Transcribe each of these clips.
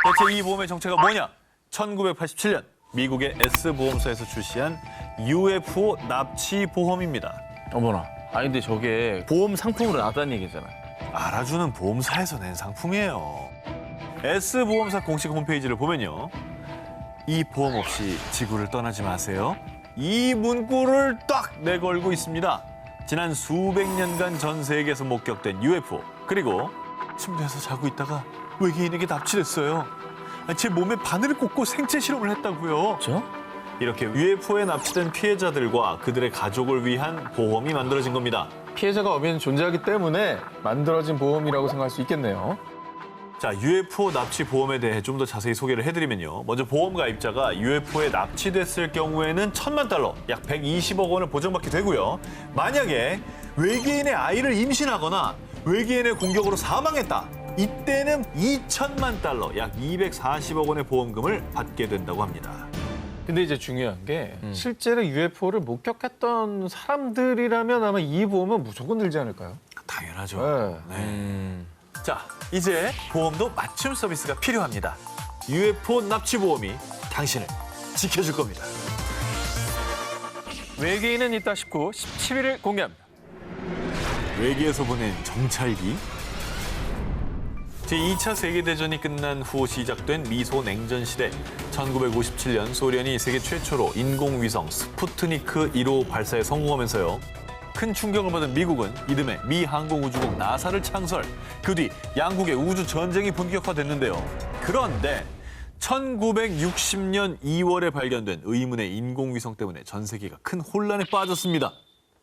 대체 이 보험의 정체가 뭐냐? 1987년 미국의 S보험사에서 출시한 UFO 납치 보험입니다. 어머나. 아니 근데 저게 보험 상품으로 나왔다는 얘기잖아. 알아주는 보험사에서 낸 상품이에요. S보험사 공식 홈페이지를 보면요. 이 보험 없이 지구를 떠나지 마세요. 이 문구를 딱 내걸고 있습니다. 지난 수백 년간 전 세계에서 목격된 UFO, 그리고 침대에서 자고 있다가 외계인에게 납치됐어요. 제 몸에 바늘을 꽂고 생체 실험을 했다고요. 그렇죠? 이렇게 UFO에 납치된 피해자들과 그들의 가족을 위한 보험이 만들어진 겁니다. 피해자가 어미는 존재하기 때문에 만들어진 보험이라고 생각할 수 있겠네요. 자, UFO 납치 보험에 대해 좀 더 자세히 소개를 해드리면요. 먼저 보험 가입자가 UFO에 납치됐을 경우에는 1,000만 달러, 약 120억 원을 보장받게 되고요. 만약에 외계인의 아이를 임신하거나 외계인의 공격으로 사망했다. 이때는 2,000만 달러, 약 240억 원의 보험금을 받게 된다고 합니다. 근데 이제 중요한 게 실제로 UFO를 목격했던 사람들이라면 아마 이 보험은 무조건 들지 않을까요? 당연하죠. 네. 자, 이제 보험도 맞춤 서비스가 필요합니다. UFO 납치 보험이 당신을 지켜줄 겁니다. 외계인은 있다 싶고 17일 공개합니다. 외계에서 보낸 정찰기. 제2차 세계대전이 끝난 후 시작된 미소 냉전 시대. 1957년 소련이 세계 최초로 인공위성 스푸트니크 1호 발사에 성공하면서요. 큰 충격을 받은 미국은 이듬해 미 항공우주국 나사를 창설. 그 뒤 양국의 우주 전쟁이 본격화됐는데요. 그런데 1960년 2월에 발견된 의문의 인공위성 때문에 전 세계가 큰 혼란에 빠졌습니다.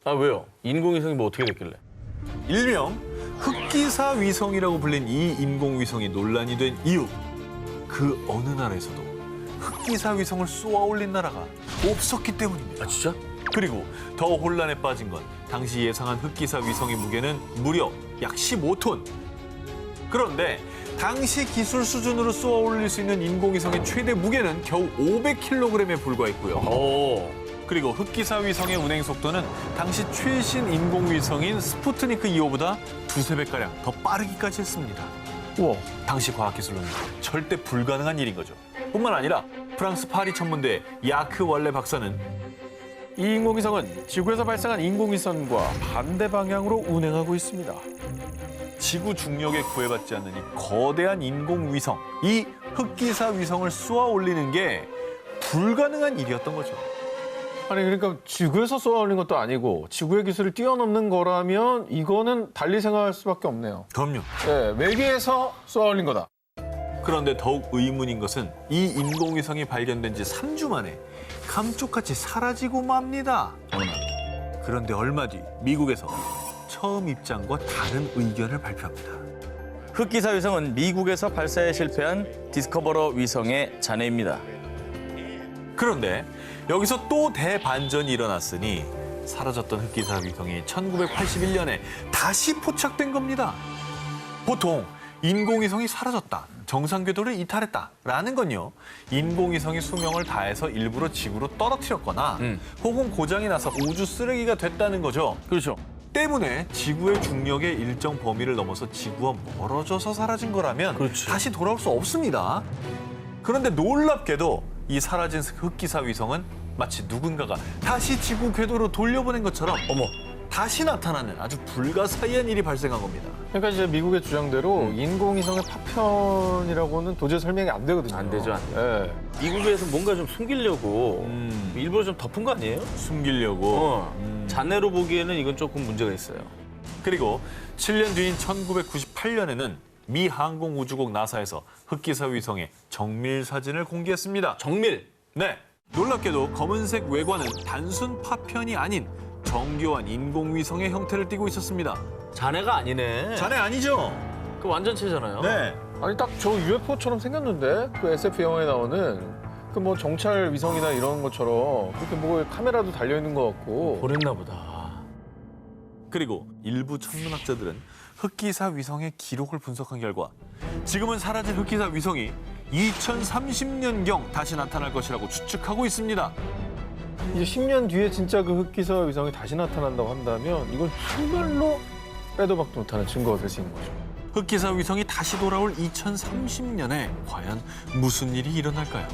아 왜요? 인공위성이 뭐 어떻게 됐길래? 일명 흑기사 위성이라고 불린 이 인공위성이 논란이 된 이유. 그 어느 나라에서도 흑기사 위성을 쏘아 올린 나라가 없었기 때문입니다. 아 진짜? 그리고 더 혼란에 빠진 건 당시 예상한 흑기사 위성의 무게는 무려 약 15톤. 그런데 당시 기술 수준으로 쏘아 올릴 수 있는 인공위성의 최대 무게는 겨우 500kg에 불과했고요. 오. 그리고 흑기사 위성의 운행 속도는 당시 최신 인공위성인 스푸트니크 2호보다 두세 배가량 더 빠르기까지 했습니다. 우와. 당시 과학기술로는 절대 불가능한 일인 거죠. 뿐만 아니라 프랑스 파리 천문대 야크 월레 박사는 이 인공위성은 지구에서 발생한 인공위성과 반대 방향으로 운행하고 있습니다. 지구 중력에 구애받지 않는 이 거대한 인공위성, 이 흑기사 위성을 쏘아 올리는 게 불가능한 일이었던 거죠. 아니 그러니까 지구에서 쏘아 올린 것도 아니고 지구의 기술을 뛰어넘는 거라면 이거는 달리 생각할 수밖에 없네요. 그럼요. 네, 외계에서 쏘아 올린 거다. 그런데 더욱 의문인 것은 이 인공위성이 발견된 지 3주 만에 감쪽같이 사라지고 맙니다. 그런데 얼마 뒤 미국에서 처음 입장과 다른 의견을 발표합니다. 흑기사 위성은 미국에서 발사에 실패한 디스커버러 위성의 잔해입니다. 그런데 여기서 또 대반전이 일어났으니 사라졌던 흑기사 위성이 1981년에 다시 포착된 겁니다. 보통 인공위성이 사라졌다, 정상 궤도를 이탈했다라는 건요. 인공위성이 수명을 다해서 일부러 지구로 떨어뜨렸거나 혹은 고장이 나서 우주 쓰레기가 됐다는 거죠. 그렇죠. 때문에 지구의 중력의 일정 범위를 넘어서 지구와 멀어져서 사라진 거라면 그렇지. 다시 돌아올 수 없습니다. 그런데 놀랍게도 이 사라진 흑기사 위성은 마치 누군가가 다시 지구 궤도로 돌려보낸 것처럼 다시 나타나는 아주 불가사의한 일이 발생한 겁니다. 그러니까 이제 미국의 주장대로 인공위성의 파편이라고는 도저히 설명이 안 되거든요. 안 되죠, 안 네. 미국에서 뭔가 좀 숨기려고 일부러 좀 덮은 거 아니에요? 숨기려고. 잔해로 보기에는 이건 조금 문제가 있어요. 그리고 7년 뒤인 1998년에는 미 항공우주국 나사에서 흑기사 위성의 정밀 사진을 공개했습니다. 정밀. 네, 놀랍게도 검은색 외관은 단순 파편이 아닌 정교한 인공위성의 형태를 띠고 있었습니다. 잔해가 아니네. 자네 아니죠? 그 완전체잖아요. 네. 아니 딱 저 UFO처럼 생겼는데 그 SF 영화에 나오는 그 뭐 정찰 위성이나 이런 것처럼 그렇게 뭐 카메라도 달려 있는 것 같고. 보냈나 보다. 그리고 일부 천문학자들은 흑기사 위성의 기록을 분석한 결과 지금은 사라진 흑기사 위성이 2030년경 다시 나타날 것이라고 추측하고 있습니다. 이제 10년 뒤에 진짜 그 흑기사 위성이 다시 나타난다고 한다면 이건 정말로 빼도 박도 못하는 증거가 될 수 있는 거죠. 흑기사 위성이 다시 돌아올 2030년에 과연 무슨 일이 일어날까요?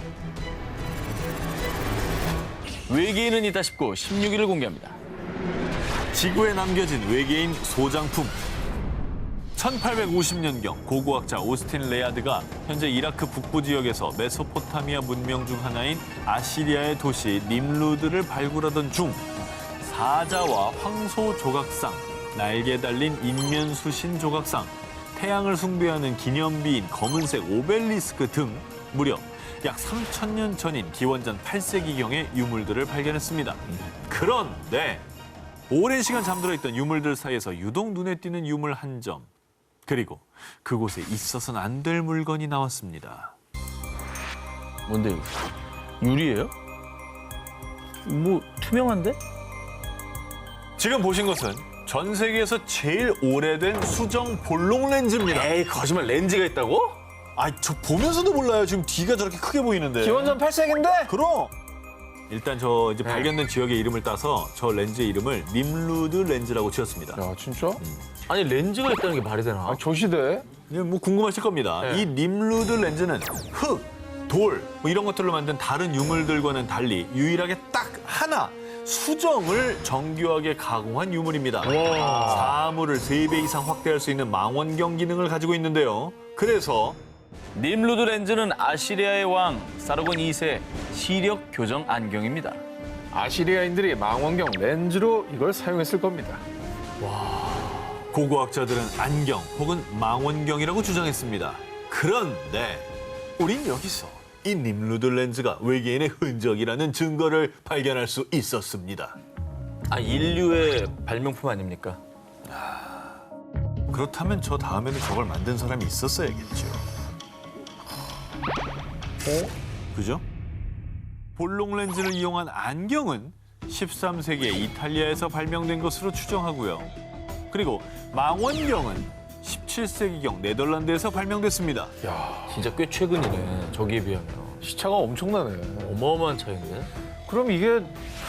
외계인은 있다 싶고 16일을 공개합니다. 지구에 남겨진 외계인 소장품. 1850년경 고고학자 오스틴 레아드가 현재 이라크 북부 지역에서 메소포타미아 문명 중 하나인 아시리아의 도시 님루드를 발굴하던 중 사자와 황소 조각상, 날개 달린 인면수신 조각상, 태양을 숭배하는 기념비인 검은색 오벨리스크 등 무려 약 3,000년 전인 기원전 8세기경의 유물들을 발견했습니다. 그런데 오랜 시간 잠들어 있던 유물들 사이에서 유독 눈에 띄는 유물 한 점, 그리고 그곳에 있어서는 안 될 물건이 나왔습니다. 뭔데 이거? 유리예요? 뭐 투명한데? 지금 보신 것은 전 세계에서 제일 오래된 수정 볼록 렌즈입니다. 에이 거짓말, 렌즈가 있다고? 아, 저 보면서도 몰라요. 지금 뒤가 저렇게 크게 보이는데. 기원전 8세기인데? 그럼. 일단 저 이제 발견된 지역의 이름을 따서 저 렌즈의 이름을 님루드 렌즈라고 지었습니다. 야, 진짜? 아니 렌즈가 있다는 게 말이 되나? 아, 저 시대에? 예, 뭐 궁금하실 겁니다. 네. 이 님루드 렌즈는 흙, 돌, 뭐 이런 것들로 만든 다른 유물들과는 달리 유일하게 딱 하나 수정을 정교하게 가공한 유물입니다. 사물을 3배 이상 확대할 수 있는 망원경 기능을 가지고 있는데요. 그래서 님루드 렌즈는 아시리아의 왕 사르곤 2세 시력 교정 안경입니다. 아시리아인들이 망원경 렌즈로 이걸 사용했을 겁니다. 고고학자들은 안경 혹은 망원경이라고 주장했습니다. 그런데 우린 여기서 이 님루드 렌즈가 외계인의 흔적이라는 증거를 발견할 수 있었습니다. 아 인류의 발명품 아닙니까? 그렇다면 저 다음에는 저걸 만든 사람이 있었어야겠죠. 그죠? 볼록 렌즈를 이용한 안경은 13세기에 이탈리아에서 발명된 것으로 추정하고요. 그리고 망원경은 17세기경 네덜란드에서 발명됐습니다. 야, 진짜 꽤 최근이네. 저기에 비하면. 시차가 엄청나네. 어마어마한 차이인데? 그럼 이게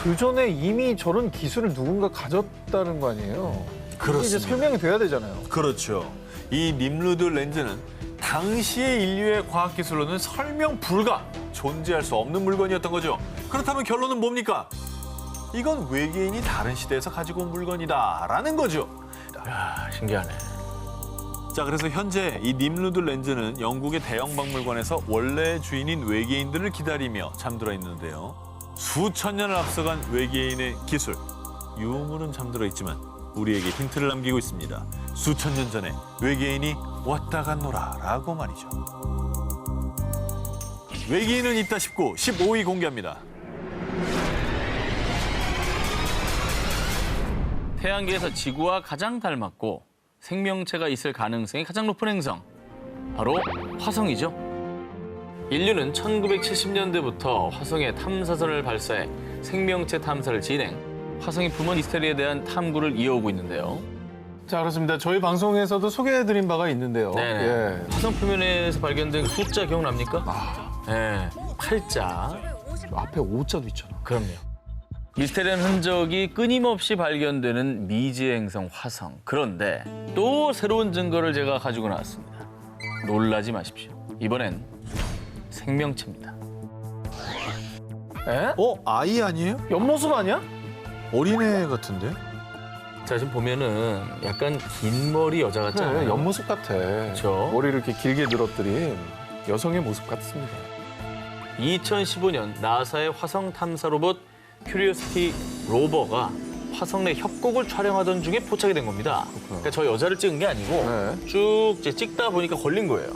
그 전에 이미 저런 기술을 누군가 가졌다는 거 아니에요? 이게 이제 그렇습니다. 설명이 돼야 되잖아요. 그렇죠. 이 님루드 렌즈는 당시의 인류의 과학기술로는 설명 불가, 존재할 수 없는 물건이었던 거죠. 그렇다면 결론은 뭡니까? 이건 외계인이 다른 시대에서 가지고 온 물건이다라는 거죠. 야 신기하네. 자, 그래서 현재 이 님루드 렌즈는 영국의 대형 박물관에서 원래의 주인인 외계인들을 기다리며 잠들어 있는데요. 수천 년을 앞서간 외계인의 기술, 유물은 잠들어 있지만 우리에게 힌트를 남기고 있습니다. 수천 년 전에 외계인이 왔다 갔노라라고 말이죠. 외계인은 있다 싶고 15위 공개합니다. 태양계에서 지구와 가장 닮았고 생명체가 있을 가능성이 가장 높은 행성, 바로 화성이죠. 인류는 1970년대부터 화성에 탐사선을 발사해 생명체 탐사를 진행, 화성이 품은 미스터리에 대한 탐구를 이어오고 있는데요. 자, 그렇습니다. 저희 방송에서도 소개해드린 바가 있는데요. 네. 예. 화성 표면에서 발견된 숫자 기억납니까? 네, 8자. 저 앞에 5자도 있잖아. 그럼요. 미스테리한 흔적이 끊임없이 발견되는 미지의 행성 화성. 그런데 또 새로운 증거를 제가 가지고 나왔습니다. 놀라지 마십시오. 이번엔 생명체입니다. 에? 아이 아니에요? 옆모습 아니야? 어린애 같은데? 자, 지금 보면은 약간 긴 머리 여자 같지 않아요? 그래, 옆모습 같아. 그렇죠. 머리를 이렇게 길게 늘어뜨린 여성의 모습 같습니다. 2015년 나사의 화성 탐사 로봇 큐리오시티 로버가 화성 내 협곡을 촬영하던 중에 포착이 된 겁니다. 그러니까 저 여자를 찍은 게 아니고 네. 쭉 이제 찍다 보니까 걸린 거예요.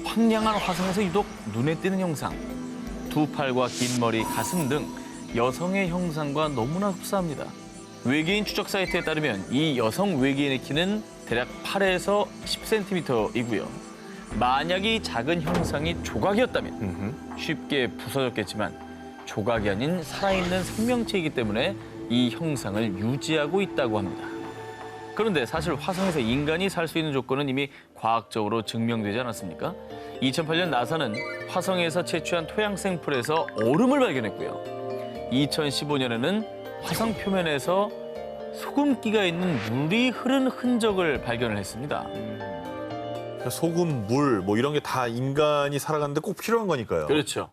황량한 화성에서 유독 눈에 띄는 형상. 두 팔과 긴 머리, 가슴 등 여성의 형상과 너무나 흡사합니다. 외계인 추적 사이트에 따르면 이 여성 외계인의 키는 대략 8에서 10cm이고요. 만약 이 작은 형상이 조각이었다면 쉽게 부서졌겠지만 조각이 아닌 살아있는 생명체이기 때문에 이 형상을 유지하고 있다고 합니다. 그런데 사실 화성에서 인간이 살 수 있는 조건은 이미 과학적으로 증명되지 않았습니까? 2008년 나사는 화성에서 채취한 토양 샘플에서 얼음을 발견했고요. 2015년에는 화성 표면에서 소금기가 있는 물이 흐른 흔적을 발견을 했습니다. 소금, 물, 뭐 이런 게 다 인간이 살아가는데 꼭 필요한 거니까요. 그렇죠.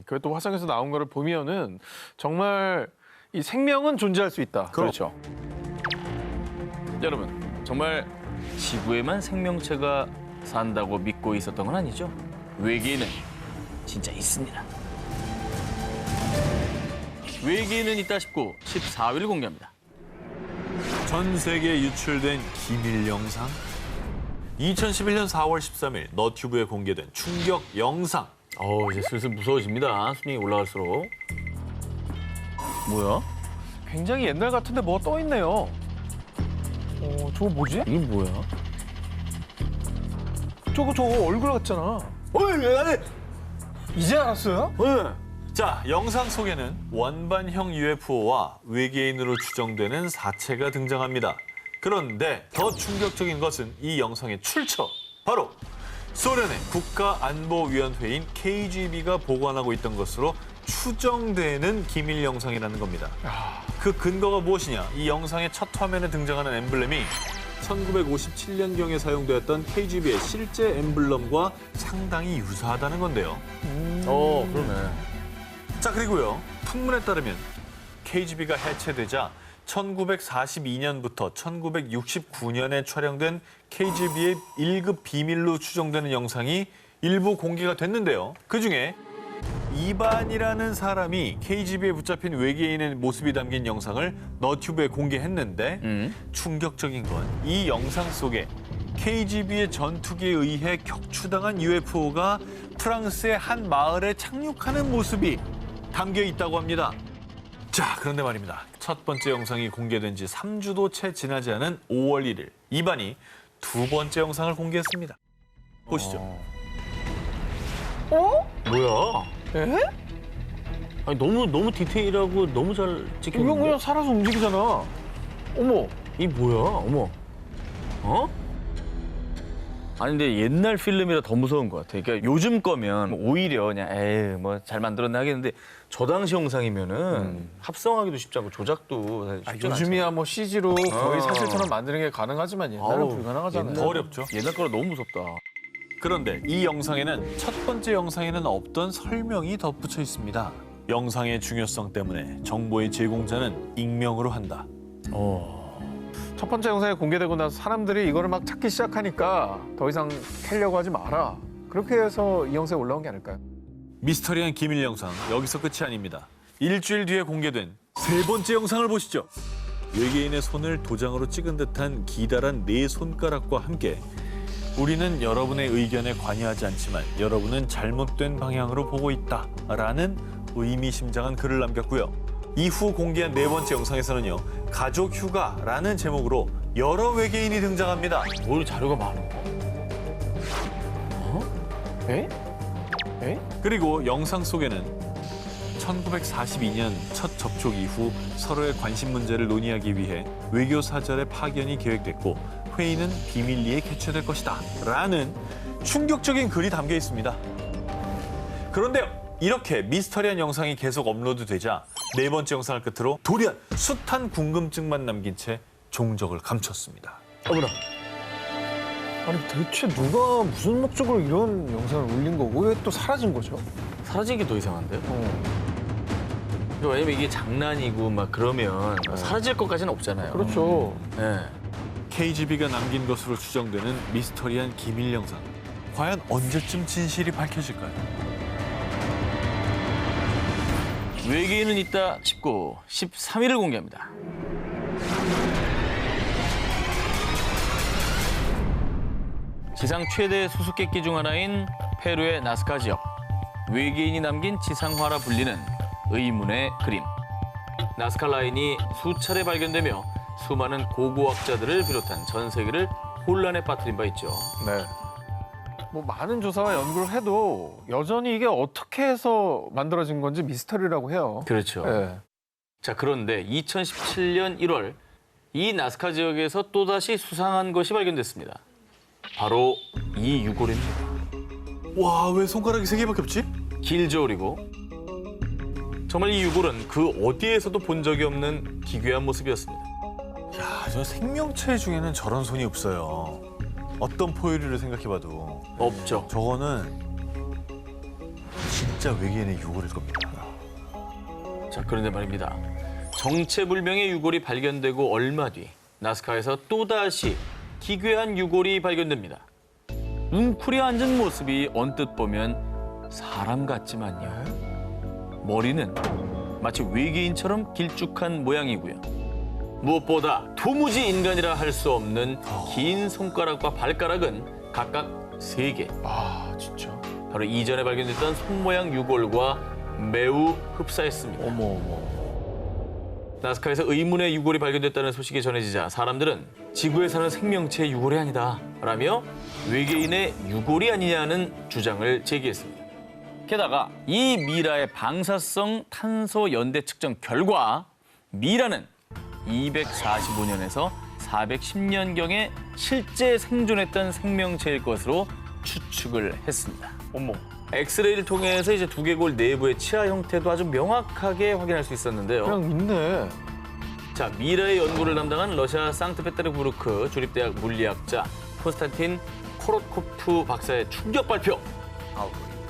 그리고 또 화성에서 나온 거를 보면은 정말 이 생명은 존재할 수 있다. 그렇죠. 여러분, 정말 지구에만 생명체가 산다고 믿고 있었던 건 아니죠. 외계인은 진짜 있습니다. 외계인은 있다 싶고 14위를 공개합니다. 전 세계에 유출된 기밀 영상. 2011년 4월 13일 너튜브에 공개된 충격 영상. 이제 슬슬 무서워집니다. 순위 올라갈수록. 뭐야? 굉장히 옛날 같은데 뭐가 떠 있네요. 저거 뭐지? 이게 뭐야? 저거 얼굴 같잖아. 이제 알았어요? 자, 영상 속에는 원반형 UFO와 외계인으로 추정되는 사체가 등장합니다. 그런데 더 충격적인 것은 이 영상의 출처. 바로 소련의 국가안보위원회인 KGB가 보관하고 있던 것으로 추정되는 기밀 영상이라는 겁니다. 그 근거가 무엇이냐? 이 영상의 첫 화면에 등장하는 엠블렘이 1957년경에 사용되었던 KGB의 실제 엠블럼과 상당히 유사하다는 건데요. 그러네. 자, 그리고요. 풍문에 따르면 KGB가 해체되자 1942년부터 1969년에 촬영된 KGB의 1급 비밀로 추정되는 영상이 일부 공개가 됐는데요. 그중에 이반이라는 사람이 KGB에 붙잡힌 외계인의 모습이 담긴 영상을 너튜브에 공개했는데 충격적인 건 이 영상 속에 KGB의 전투기에 의해 격추당한 UFO가 프랑스의 한 마을에 착륙하는 모습이 담겨 있다고 합니다. 자, 그런데 말입니다. 첫 번째 영상이 공개된 지 3주도 채 지나지 않은 5월 1일, 이반이 두 번째 영상을 공개했습니다. 보시죠. 뭐야? 에? 아니, 너무 디테일하고 너무 잘 이건 찍혔는데? 그냥 살아서 움직이잖아. 어머. 이 뭐야? 어머. 아니 근데 옛날 필름이라 더 무서운 것 같아. 그러니까 요즘 거면 오히려 그냥 에이 뭐 잘 만들었나 하겠는데 저 당시 영상이면은 합성하기도 쉽지 않고 조작도 사실 쉽지 않죠. 요즘이야 뭐 CG로 거의 사실처럼 만드는 게 가능하지만 옛날은 아우, 불가능하잖아요. 더 어렵죠. 옛날 거라 너무 무섭다. 그런데 이 영상에는 첫 번째 영상에는 없던 설명이 덧붙여 있습니다. 영상의 중요성 때문에 정보의 제공자는 익명으로 한다. 첫 번째 영상이 공개되고 나서 사람들이 이거를 막 찾기 시작하니까 더 이상 캐려고 하지 마라. 그렇게 해서 이 영상에 올라온 게 아닐까요? 미스터리한 기밀 영상 여기서 끝이 아닙니다. 일주일 뒤에 공개된 세 번째 영상을 보시죠. 외계인의 손을 도장으로 찍은 듯한 기다란 네 손가락과 함께 우리는 여러분의 의견에 관여하지 않지만 여러분은 잘못된 방향으로 보고 있다라는 의미심장한 글을 남겼고요. 이후 공개한 네 번째 영상에서는요. 가족 휴가라는 제목으로 여러 외계인이 등장합니다. 뭘 자료가 많아. 에? 에? 그리고 영상 속에는 1942년 첫 접촉 이후 서로의 관심 문제를 논의하기 위해 외교 사절의 파견이 계획됐고 회의는 비밀리에 개최될 것이다 라는 충격적인 글이 담겨 있습니다. 그런데 이렇게 미스터리한 영상이 계속 업로드되자 네 번째 영상을 끝으로 도리안 숱한 궁금증만 남긴 채 종적을 감췄습니다. 어머나. 아니 대체 누가 무슨 목적으로 이런 영상을 올린 거고 왜 또 사라진 거죠? 사라진 게 더 이상한데요? 왜냐면 이게 장난이고 막 그러면 사라질 것까지는 없잖아요. 그렇죠. 네. KGB가 남긴 것으로 추정되는 미스터리한 기밀 영상. 과연 언제쯤 진실이 밝혀질까요? 외계인은 있다 싶고 13위를 공개합니다. 지상 최대 수수께끼 중 하나인 페루의 나스카 지역. 외계인이 남긴 지상화라 불리는 의문의 그림. 나스카 라인이 수차례 발견되며 수많은 고고학자들을 비롯한 전 세계를 혼란에 빠뜨린 바 있죠. 네. 뭐 많은 조사와 연구를 해도 여전히 이게 어떻게 해서 만들어진 건지 미스터리라고 해요. 그렇죠. 네. 자, 그런데 2017년 1월 이 나스카 지역에서 또다시 수상한 것이 발견됐습니다. 바로 이 유골입니다. 와, 왜 손가락이 세 개밖에 없지? 길죠, 그리고. 정말 이 유골은 그 어디에서도 본 적이 없는 기괴한 모습이었습니다. 야, 저 생명체 중에는 저런 손이 없어요. 어떤 포유류를 생각해봐도 없죠. 저거는 진짜 외계인의 유골일 겁니다. 자, 그런데 말입니다. 정체불명의 유골이 발견되고 얼마 뒤 나스카에서 또다시 기괴한 유골이 발견됩니다. 웅크려 앉은 모습이 언뜻 보면 사람 같지만요. 머리는 마치 외계인처럼 길쭉한 모양이고요. 무엇보다 도무지 인간이라 할 수 없는 긴 손가락과 발가락은 각각 3개. 아, 진짜. 바로 이전에 발견됐던 손 모양 유골과 매우 흡사했습니다. 어머. 나스카에서 의문의 유골이 발견됐다는 소식이 전해지자 사람들은 지구에 사는 생명체의 유골이 아니다 라며 외계인의 유골이 아니냐는 주장을 제기했습니다. 게다가 이 미라의 방사성 탄소 연대 측정 결과 미라는 245년에서 410년경에 실제 생존했던 생명체일 것으로 추측을 했습니다. 어머. 엑스레이를 통해서 이제 두개골 내부의 치아 형태도 아주 명확하게 확인할 수 있었는데요. 그냥 있네. 자, 미라의 연구를 담당한 러시아 상트페테르부르크 주립대학 물리학자 콘스탄틴 코로코프 박사의 충격 발표.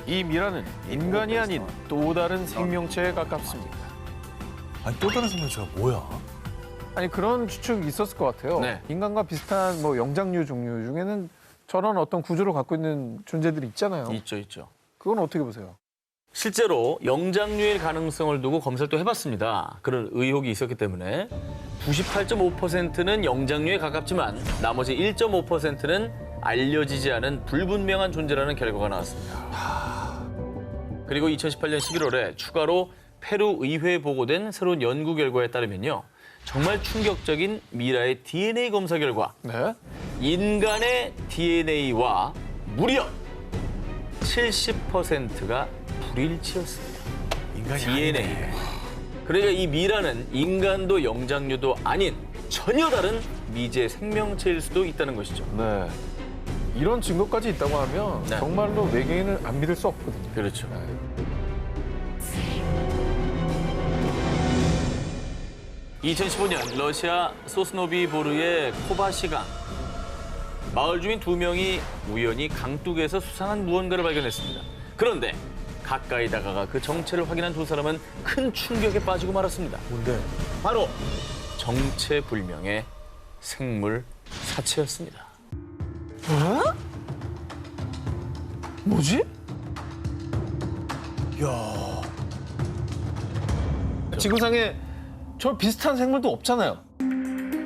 이 미라는 인간이 아닌 또 다른 생명체에 가깝습니다. 아니, 또 다른 생명체가 뭐야? 아니 그런 추측이 있었을 것 같아요. 네. 인간과 비슷한 뭐 영장류 종류 중에는 저런 어떤 구조를 갖고 있는 존재들이 있잖아요. 있죠. 그건 어떻게 보세요? 실제로 영장류의 가능성을 두고 검사를 또 해봤습니다. 그런 의혹이 있었기 때문에 98.5%는 영장류에 가깝지만 나머지 1.5%는 알려지지 않은 불분명한 존재라는 결과가 나왔습니다. 그리고 2018년 11월에 추가로 페루 의회에 보고된 새로운 연구 결과에 따르면요. 정말 충격적인 미라의 DNA 검사 결과 네? 인간의 DNA와 무려 70%가 불일치였습니다. 인간이 DNA. 아니네. 그러니까 이 미라는 인간도 영장류도 아닌 전혀 다른 미제 생명체일 수도 있다는 것이죠. 네. 이런 증거까지 있다고 하면 네. 정말로 외계인을 안 믿을 수 없거든요. 그렇죠. 네. 2015년 러시아 소스노비보르의 코바시강 마을 주민 2명이 우연히 강둑에서 수상한 무언가를 발견했습니다. 그런데 가까이 다가가 그 정체를 확인한 2사람은 큰 충격에 빠지고 말았습니다. 뭔데? 바로 정체불명의 생물 사체였습니다. 뭐지? 야, 지구상에 저 비슷한 생물도 없잖아요.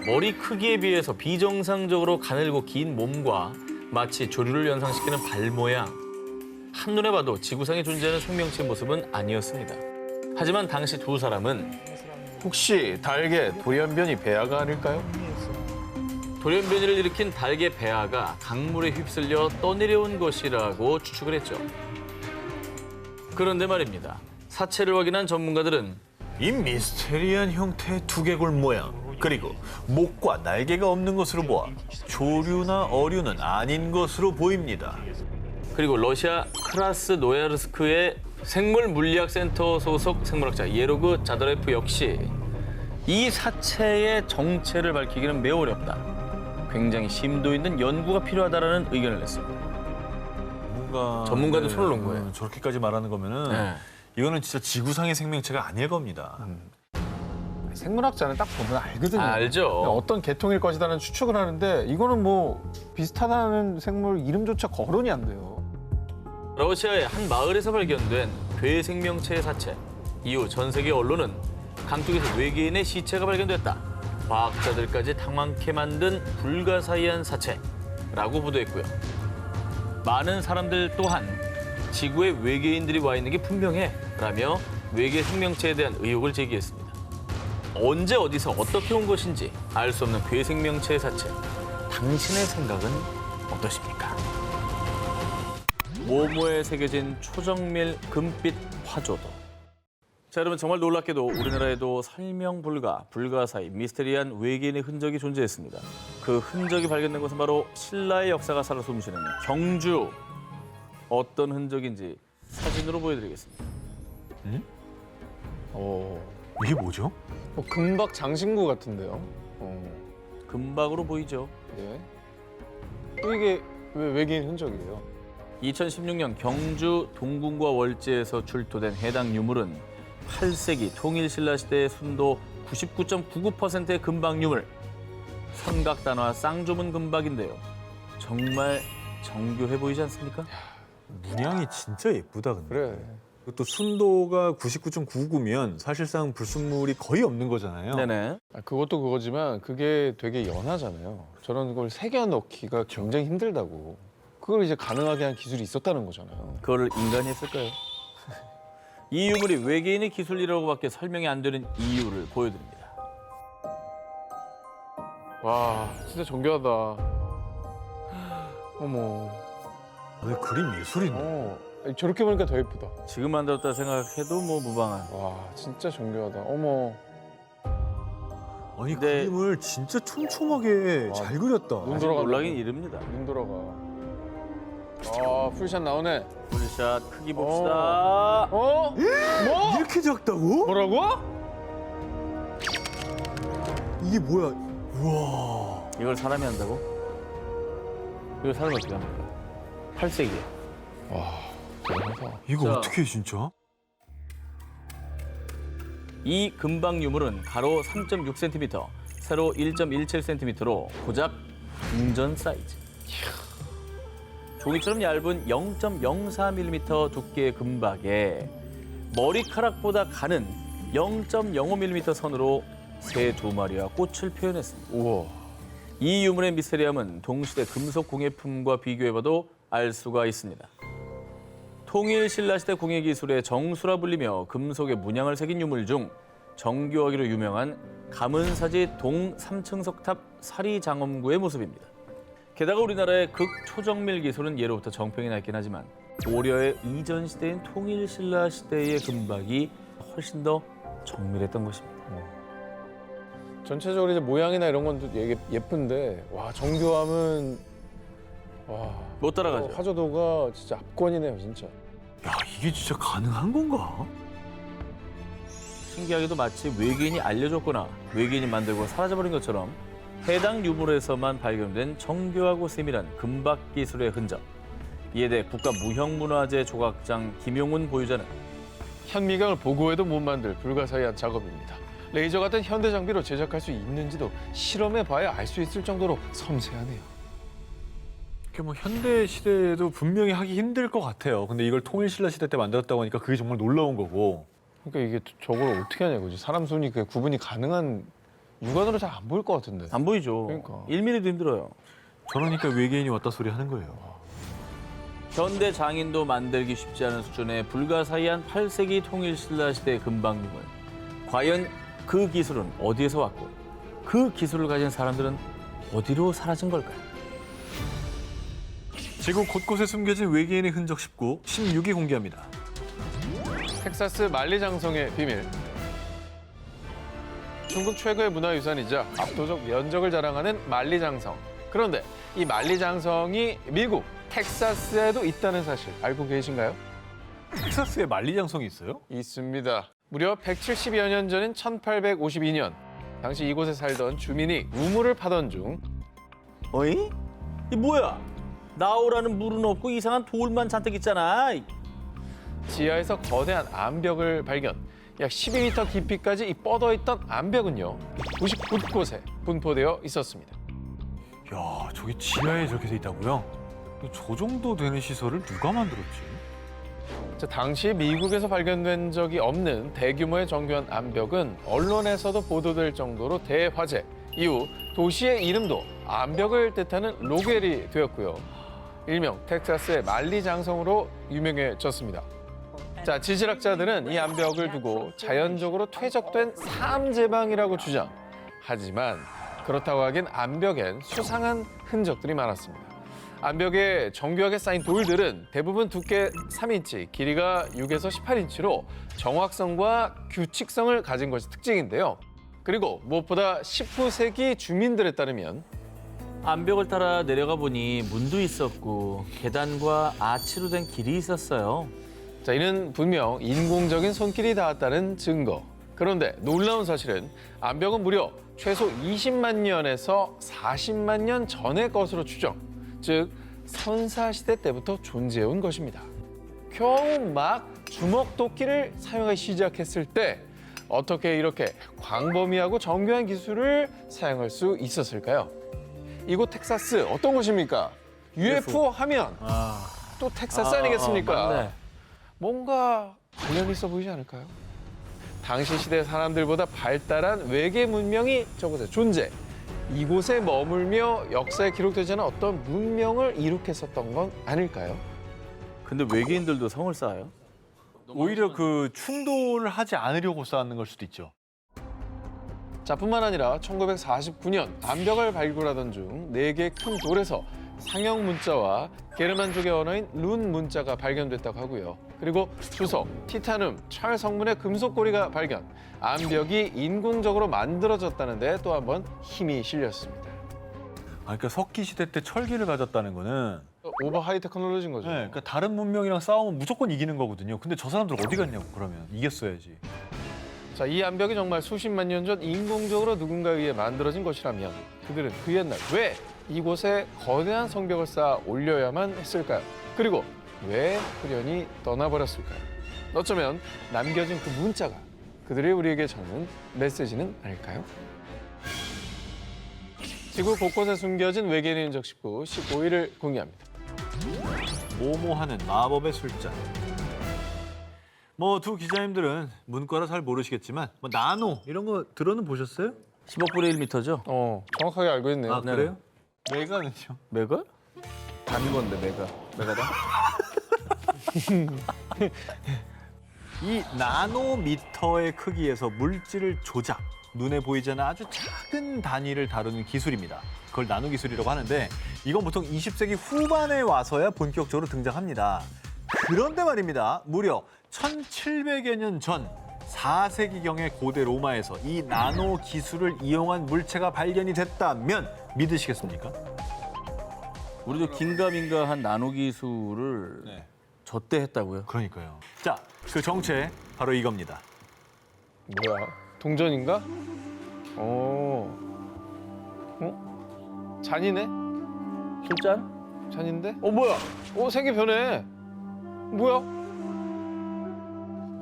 머리 크기에 비해서 비정상적으로 가늘고 긴 몸과 마치 조류를 연상시키는 발 모양. 한눈에 봐도 지구상에 존재하는 생명체의 모습은 아니었습니다. 하지만 당시 2사람은 혹시 달개 돌연변이 배아가 아닐까요? 돌연변이를 일으킨 달개 배아가 강물에 휩쓸려 떠내려온 것이라고 추측을 했죠. 그런데 말입니다. 사체를 확인한 전문가들은 이 미스테리한 형태의 두개골 모양, 그리고 목과 날개가 없는 것으로 보아 조류나 어류는 아닌 것으로 보입니다. 그리고 러시아 크라스노야르스크의 생물물리학센터 소속 생물학자 예로그 자더레프 역시 이 사체의 정체를 밝히기는 매우 어렵다. 굉장히 심도 있는 연구가 필요하다라는 의견을 냈습니다. 전문가도 손을 놓은 거예요. 저렇게까지 말하는 거면은 네. 이거는 진짜 지구상의 생명체가 아닐 겁니다. 생물학자는 딱 보면 알거든요. 알죠. 어떤 계통일 것이라는 추측을 하는데 이거는 뭐 비슷하다는 생물 이름조차 거론이 안 돼요. 러시아의 한 마을에서 발견된 괴 생명체의 사체. 이후 전 세계 언론은 강둑에서 외계인의 시체가 발견됐다. 과학자들까지 당황케 만든 불가사의한 사체라고 보도했고요. 많은 사람들 또한 지구에 외계인들이 와 있는 게 분명해 라며 외계 생명체에 대한 의혹을 제기했습니다. 언제 어디서 어떻게 온 것인지 알 수 없는 괴 생명체의 사체. 당신의 생각은 어떠십니까? 모모에 새겨진 초정밀 금빛 화조도. 자, 여러분 정말 놀랍게도 우리나라에도 설명 불가, 불가사의 미스테리한 외계인의 흔적이 존재했습니다. 그 흔적이 발견된 곳은 바로 신라의 역사가 살아 숨쉬는 경주. 어떤 흔적인지 사진으로 보여드리겠습니다. 이게 뭐죠? 금박 장신구 같은데요. 금박으로 보이죠. 네. 또 이게 왜 외계인 흔적이에요? 2016년 경주 동궁과 월제에서 출토된 해당 유물은 8세기 통일신라 시대의 순도 99.99%의 금박 유물, 삼각단화 쌍조문 금박인데요. 정말 정교해 보이지 않습니까? 문양이 진짜 예쁘다 근데. 그래. 또 순도가 99.99면 사실상 불순물이 거의 없는 거잖아요. 네네. 그것도 그거지만 그게 되게 연하잖아요. 저런 걸 새겨 넣기가 굉장히 힘들다고. 그걸 이제 가능하게 한 기술이 있었다는 거잖아요. 그걸 인간이 했을까요? 이 유물이 외계인의 기술이라고밖에 설명이 안 되는 이유를 보여드립니다. 와, 진짜 정교하다. 어머. 왜 그림 예술이네. 저렇게 보니까 더 예쁘다. 지금 만들었다 생각해도 뭐 무방한. 와, 진짜 정교하다. 어머. 아니 네. 그림을 진짜 촘촘하게 와, 잘 그렸다. 눈 아직 돌아간다. 놀라긴 이릅니다. 눈 돌아가. 아, 풀샷 나오네. 풀샷 크기 봅시다. 뭐? 이렇게 작다고? 뭐라고? 이게 뭐야? 우와. 이걸 사람이 한다고? 이걸 사람이 어떻게 합니까? 8세기에. 와, 대단하다. 이거 자. 어떻게 해 진짜? 이 금박 유물은 가로 3.6cm, 세로 1.17cm로 고작 동전 사이즈. 종이처럼 얇은 0.04mm 두께의 금박에 머리카락보다 가는 0.05mm 선으로 새 2마리와 꽃을 표현했습니다. 우와. 이 유물의 미스테리함은 동시대 금속 공예품과 비교해봐도 알 수가 있습니다. 통일 신라시대 공예 기술의 정수라 불리며 금속의 문양을 새긴 유물 중 정교하기로 유명한 가문사지 동 3층 석탑 사리장엄구의 모습입니다. 게다가 우리나라의 극초정밀 기술은 예로부터 정평이 나 있긴 하지만 고려의 이전 시대인 통일 신라 시대의 금박이 훨씬 더 정밀했던 것입니다. 전체적으로 이제 모양이나 이런 건 되게 예쁜데, 와, 정교함은, 와. 못 따라가죠. 화조도가 진짜 압권이네요, 진짜. 야 이게 진짜 가능한 건가? 신기하게도 마치 외계인이 알려줬거나 외계인이 만들고 사라져버린 것처럼 해당 유물에서만 발견된 정교하고 세밀한 금박 기술의 흔적. 이에 대해 국가무형문화재 조각장 김용훈 보유자는 현미경을 보고해도 못 만들 불가사의한 작업입니다. 레이저 같은 현대 장비로 제작할 수 있는지도 실험해봐야 알 수 있을 정도로 섬세하네요. 이게 뭐 현대 시대에도 분명히 하기 힘들 것 같아요. 근데 이걸 통일신라 시대 때 만들었다고 하니까 그게 정말 놀라운 거고. 그러니까 이게 저걸 어떻게 하냐고. 사람 손이 그 구분이 가능한 육안으로 잘 안 보일 것 같은데. 안 보이죠. 그러니까. 1mm도 힘들어요. 저러니까 외계인이 왔다 소리 하는 거예요. 현대 장인도 만들기 쉽지 않은 수준의 불가사의한 8세기 통일 신라 시대의 금박 유물. 과연 그 기술은 어디에서 왔고 그 기술을 가진 사람들은 어디로 사라진 걸까요? 지구 곳곳에 숨겨진 외계인의 흔적 19, 16위 공개합니다. 텍사스 만리장성의 비밀. 중국 최고의 문화유산이자 압도적 면적을 자랑하는 만리장성. 그런데 이 만리장성이 미국 텍사스에도 있다는 사실 알고 계신가요? 텍사스에 만리장성이 있어요? 있습니다. 무려 170여 년 전인 1852년. 당시 이곳에 살던 주민이 우물을 파던 중 어이? 이 뭐야? 나오라는 물은 없고 이상한 돌만 잔뜩 있잖아. 지하에서 거대한 암벽을 발견. 약 12m 깊이까지 이 뻗어있던 암벽은요. 99곳에 분포되어 있었습니다. 야, 저기 지하에 저렇게 돼 있다고요? 저 정도 되는 시설을 누가 만들었지? 자, 당시 미국에서 발견된 적이 없는 대규모의 정교한 암벽은 언론에서도 보도될 정도로 대화제. 이후 도시의 이름도 암벽을 뜻하는 로겔이 되었고요. 일명 텍사스의 만리장성으로 유명해졌습니다. 자, 지질학자들은 이 암벽을 두고 자연적으로 퇴적된 삼제방이라고 주장. 하지만 그렇다고 하기엔 암벽엔 수상한 흔적들이 많았습니다. 암벽에 정교하게 쌓인 돌들은 대부분 두께 3인치, 길이가 6에서 18인치로 정확성과 규칙성을 가진 것이 특징인데요. 그리고 무엇보다 19세기 주민들에 따르면 암벽을 따라 내려가 보니 문도 있었고 계단과 아치로 된 길이 있었어요. 자, 이는 분명 인공적인 손길이 닿았다는 증거. 그런데 놀라운 사실은 암벽은 무려 최소 20만 년에서 40만 년 전의 것으로 추정, 즉 선사시대 때부터 존재해온 것입니다. 겨우 막 주먹도끼를 사용하기 시작했을 때 어떻게 이렇게 광범위하고 정교한 기술을 사용할 수 있었을까요? 이곳 텍사스 어떤 곳입니까? UFO 하면 또 텍사스 아니겠습니까? 맞네. 뭔가 관련 있어 보이지 않을까요? 당시 시대 사람들보다 발달한 외계 문명이 저곳에 존재. 이곳에 머물며 역사에 기록되지 않은 어떤 문명을 이룩했었던 건 아닐까요? 근데 외계인들도 성을 쌓아요? 오히려 그 충돌을 하지 않으려고 쌓는 걸 수도 있죠. 자, 뿐만 아니라 1949년 암벽을 발굴하던 중 4개 큰 돌에서 상형 문자와 게르만족의 언어인 룬 문자가 발견됐다고 하고요. 그리고 주석, 티타늄, 철 성분의 금속 고리가 발견. 암벽이 인공적으로 만들어졌다는 데 또 한 번 힘이 실렸습니다. 그러니까 석기 시대 때 철기를 가졌다는 거는 오버 하이 테크놀로지인 거죠. 네, 그러니까 다른 문명이랑 싸우면 무조건 이기는 거거든요. 근데 저 사람들 어디 갔냐고 그러면 이겼어야지. 자, 이 암벽이 정말 수십만 년 전 인공적으로 누군가에 의해 만들어진 것이라면 그들은 그 옛날 왜 이곳에 거대한 성벽을 쌓아 올려야만 했을까요? 그리고 왜 후련히 떠나버렸을까요? 어쩌면 남겨진 그 문자가 그들이 우리에게 전하는 메시지는 아닐까요? 지구 곳곳에 숨겨진 외계인의 흔적 19, 15일을 공개합니다. 모모하는 마법의 술잔. 뭐 두 기자님들은 문과라 잘 모르시겠지만 뭐 나노 이런 거 들어는 보셨어요? 10억분의 1m죠? 정확하게 알고 있네요. 아 그래요? 메가는요? 메가? 단 건데 메가. 메가다? 이 나노미터의 크기에서 물질을 조작, 눈에 보이지 않는 아주 작은 단위를 다루는 기술입니다. 그걸 나노 기술이라고 하는데 이건 보통 20세기 후반에 와서야 본격적으로 등장합니다. 그런데 말입니다. 무려 1700여 년 전 4세기경의 고대 로마에서 이 나노 기술을 이용한 물체가 발견이 됐다면 믿으시겠습니까? 우리도 긴가민가한 나노 기술을 네. 저 때 했다고요? 그러니까요. 자, 그 정체 바로 이겁니다. 뭐야? 동전인가? 잔이네? 술잔? 잔인데? 뭐야? 색이 변해. 뭐야?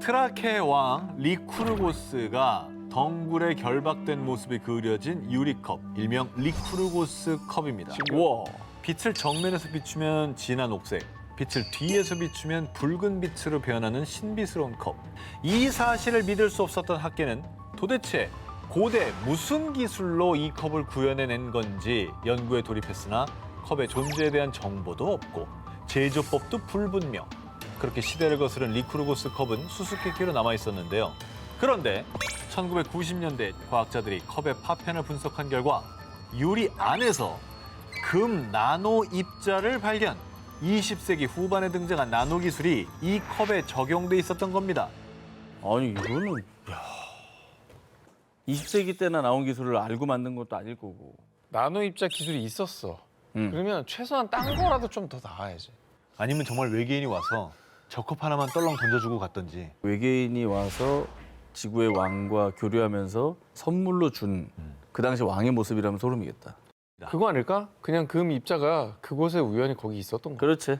트라케의 왕 리쿠르고스가 덩굴에 결박된 모습이 그려진 유리컵, 일명 리쿠르고스 컵입니다. 우와. 빛을 정면에서 비추면 진한 녹색, 빛을 뒤에서 비추면 붉은 빛으로 변하는 신비스러운 컵. 이 사실을 믿을 수 없었던 학계는 도대체 고대 무슨 기술로 이 컵을 구현해낸 건지 연구에 돌입했으나 컵의 존재에 대한 정보도 없고 제조법도 불분명. 그렇게 시대를 거스른 리쿠르고스 컵은 수수께끼로 남아있었는데요. 그런데 1990년대 과학자들이 컵의 파편을 분석한 결과 유리 안에서 금 나노 입자를 발견. 20세기 후반에 등장한 나노 기술이 이 컵에 적용돼 있었던 겁니다. 아니 이거는 20세기 때나 나온 기술을 알고 만든 것도 아닐 거고. 나노 입자 기술이 있었어. 그러면 최소한 딴 거라도 좀 더 나와야지. 아니면 정말 외계인이 와서 저 컵 하나만 떨렁 던져주고 갔던지. 외계인이 와서 지구의 왕과 교류하면서 선물로 준 그 당시 왕의 모습이라면 소름이겠다. 그거 아닐까? 그냥 금 입자가 그곳에 우연히 거기 있었던 거. 그렇지.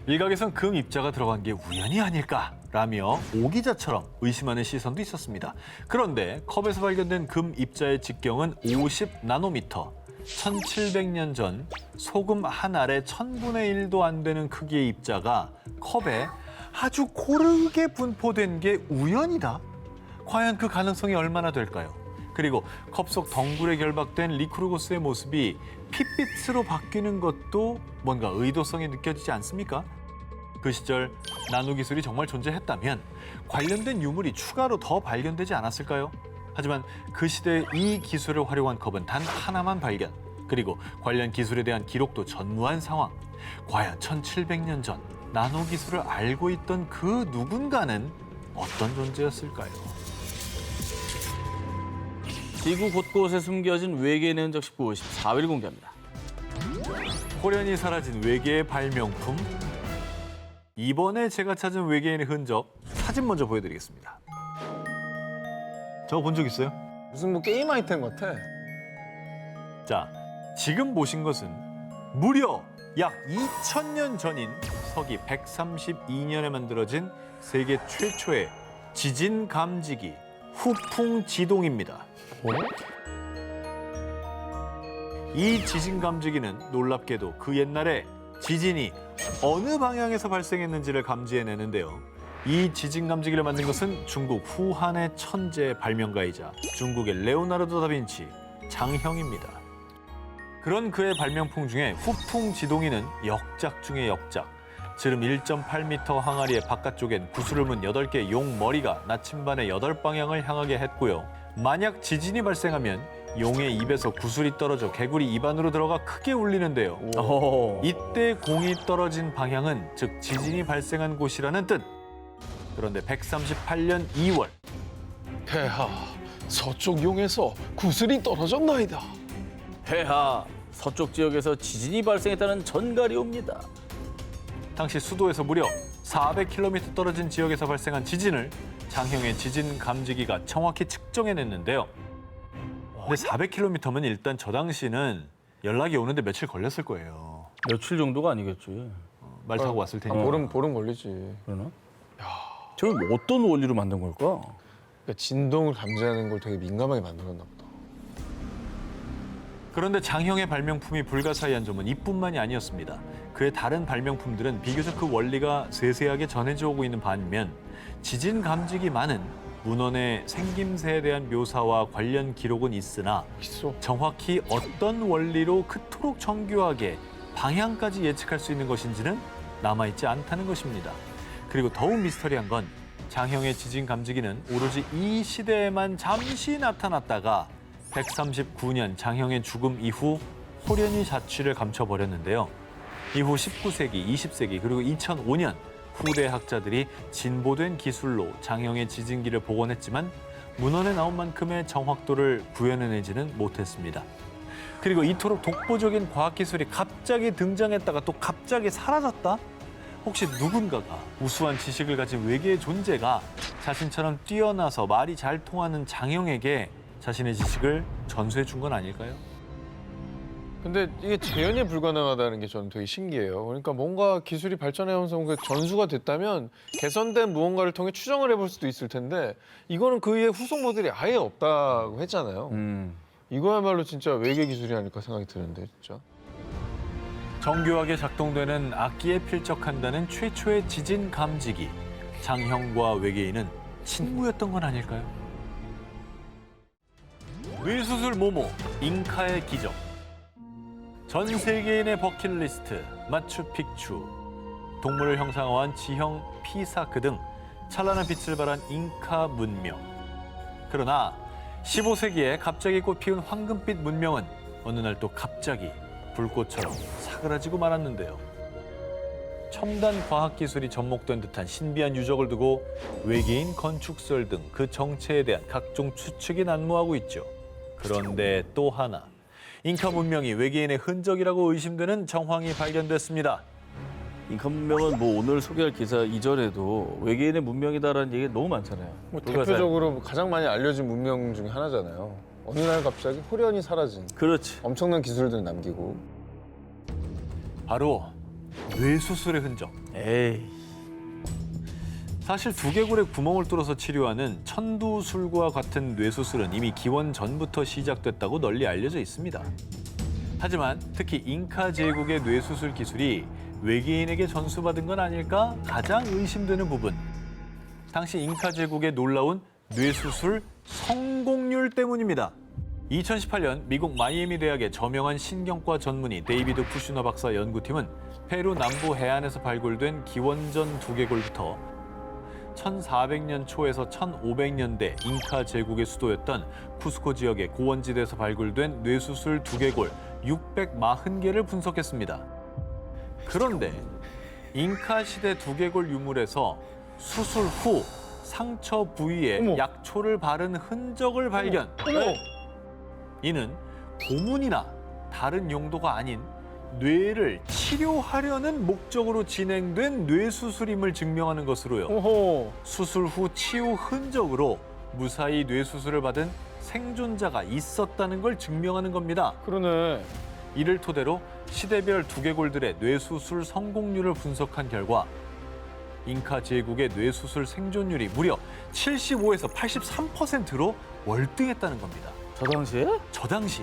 일각에선 금 입자가 들어간 게 우연이 아닐까라며 오기자처럼 의심하는 시선도 있었습니다. 그런데 컵에서 발견된 금 입자의 직경은 50 나노미터. 1700년 전 소금 한 알의 1000분의 1도 안 되는 크기의 입자가 컵에 아주 고르게 분포된 게 우연이다? 과연 그 가능성이 얼마나 될까요? 그리고 컵 속 덩굴에 결박된 리쿠르고스의 모습이 핏빛으로 바뀌는 것도 뭔가 의도성이 느껴지지 않습니까? 그 시절 나노 기술이 정말 존재했다면 관련된 유물이 추가로 더 발견되지 않았을까요? 하지만 그 시대에 이 기술을 활용한 컵은 단 하나만 발견. 그리고 관련 기술에 대한 기록도 전무한 상황. 과연 1700년 전 나노 기술을 알고 있던 그 누군가는 어떤 존재였을까요? 지구 곳곳에 숨겨진 외계인의 흔적 19, 14일 공개합니다. 호련히 사라진 외계의 발명품. 이번에 제가 찾은 외계인의 흔적 사진 먼저 보여드리겠습니다. 저거 본 적 있어요? 무슨 뭐 게임 아이템 같아. 자, 지금 보신 것은 무려 약 2000년 전인 서기 132년에 만들어진 세계 최초의 지진 감지기 후풍 지동입니다. 이 지진 감지기는 놀랍게도 그 옛날에 지진이 어느 방향에서 발생했는지를 감지해내는데요. 이 지진 감지기를 만든 것은 중국 후한의 천재 발명가이자 중국의 레오나르도 다빈치 장형입니다. 그런 그의 발명품 중에 후풍 지동이는 역작 중의 역작. 지름 1.8m 항아리의 바깥쪽엔 구슬을 문 8개의 용 머리가 나침반의 8방향을 향하게 했고요. 만약 지진이 발생하면 용의 입에서 구슬이 떨어져 개구리 입 안으로 들어가 크게 울리는데요. 이때 공이 떨어진 방향은 즉 지진이 발생한 곳이라는 뜻. 그런데 138년 2월 폐하, 서쪽 용에서 구슬이 떨어졌나이다. 폐하, 서쪽 지역에서 지진이 발생했다는 전갈이 옵니다. 당시 수도에서 무려 400km 떨어진 지역에서 발생한 지진을 장형의 지진 감지기가 정확히 측정해냈는데요. 근데 400km면 일단 저 당시는 연락이 오는데 며칠 걸렸을 거예요. 며칠 정도가 아니겠지. 말 타고 왔을 테니까. 보름 걸리지. 그러나? 저걸 어떤 원리로 만든 걸까? 그러니까 진동을 감지하는 걸 되게 민감하게 만들었나 보다. 그런데 장형의 발명품이 불가사의한 점은 이뿐만이 아니었습니다. 그의 다른 발명품들은 비교적 그 원리가 세세하게 전해져 오고 있는 반면 지진 감지기만은 문헌의 생김새에 대한 묘사와 관련 기록은 있으나 있어. 정확히 어떤 원리로 그토록 정교하게 방향까지 예측할 수 있는 것인지는 남아있지 않다는 것입니다. 그리고 더욱 미스터리한 건 장형의 지진 감지기는 오로지 이 시대에만 잠시 나타났다가 139년 장형의 죽음 이후 호련히 자취를 감춰버렸는데요. 이후 19세기, 20세기 그리고 2005년 후대 학자들이 진보된 기술로 장형의 지진기를 복원했지만 문헌에 나온 만큼의 정확도를 구현해내지는 못했습니다. 그리고 이토록 독보적인 과학기술이 갑자기 등장했다가 또 갑자기 사라졌다? 혹시 누군가가 우수한 지식을 가진 외계의 존재가 자신처럼 뛰어나서 말이 잘 통하는 장형에게 자신의 지식을 전수해 준 건 아닐까요? 근데 이게 재현이 불가능하다는 게 저는 되게 신기해요. 그러니까 뭔가 기술이 발전해오면서 뭔가 전수가 됐다면 개선된 무언가를 통해 추정을 해볼 수도 있을 텐데 이거는 그의 후속모델이 아예 없다고 했잖아요. 이거야말로 진짜 외계 기술이 아닐까 생각이 드는데 진짜. 정교하게 작동되는 악기에 필적한다는 최초의 지진 감지기. 장형과 외계인은 친구였던 건 아닐까요? 뇌수술 모모, 잉카의 기적. 전 세계인의 버킷리스트, 마추픽추. 동물을 형상화한 지형 피사크 등 찬란한 빛을 발한 잉카 문명. 그러나 15세기에 갑자기 꽃피운 황금빛 문명은 어느 날 또 갑자기 불꽃처럼 사그라지고 말았는데요. 첨단 과학기술이 접목된 듯한 신비한 유적을 두고 외계인 건축설 등 그 정체에 대한 각종 추측이 난무하고 있죠. 그런데 또 하나, 잉카 문명이 외계인의 흔적이라고 의심되는 정황이 발견됐습니다. 잉카 문명은 뭐 오늘 소개할 기사 이전에도 외계인의 문명이다라는 얘기가 너무 많잖아요. 뭐 대표적으로 가장 많이 알려진 문명 중에 하나잖아요. 어느 날 갑자기 호련히 사라진 그렇지. 엄청난 기술들을 남기고. 바로 뇌수술의 흔적. 에이. 사실 두개골에 구멍을 뚫어서 치료하는 천두술과 같은 뇌수술은 이미 기원 전부터 시작됐다고 널리 알려져 있습니다. 하지만 특히 잉카 제국의 뇌수술 기술이 외계인에게 전수받은 건 아닐까 가장 의심되는 부분. 당시 잉카 제국의 놀라운 뇌수술 성공률 때문입니다. 2018년 미국 마이애미 대학의 저명한 신경과 전문의 데이비드 쿠슈너 박사 연구팀은 페루 남부 해안에서 발굴된 기원전 두개골부터 1400년 초에서 1500년대 잉카 제국의 수도였던 쿠스코 지역의 고원지대에서 발굴된 뇌수술 두개골 640개를 분석했습니다. 그런데 잉카 시대 두개골 유물에서 수술 후 상처 부위에 어머. 약초를 바른 흔적을 발견. 이는 고문이나 다른 용도가 아닌 뇌를 치료하려는 목적으로 진행된 뇌수술임을 증명하는 것으로요. 오호. 수술 후 치유 흔적으로 무사히 뇌수술을 받은 생존자가 있었다는 걸 증명하는 겁니다. 그러네. 이를 토대로 시대별 두개골들의 뇌수술 성공률을 분석한 결과 잉카 제국의 뇌수술 생존율이 무려 75에서 83%로 월등했다는 겁니다. 저 당시에? 저 당시.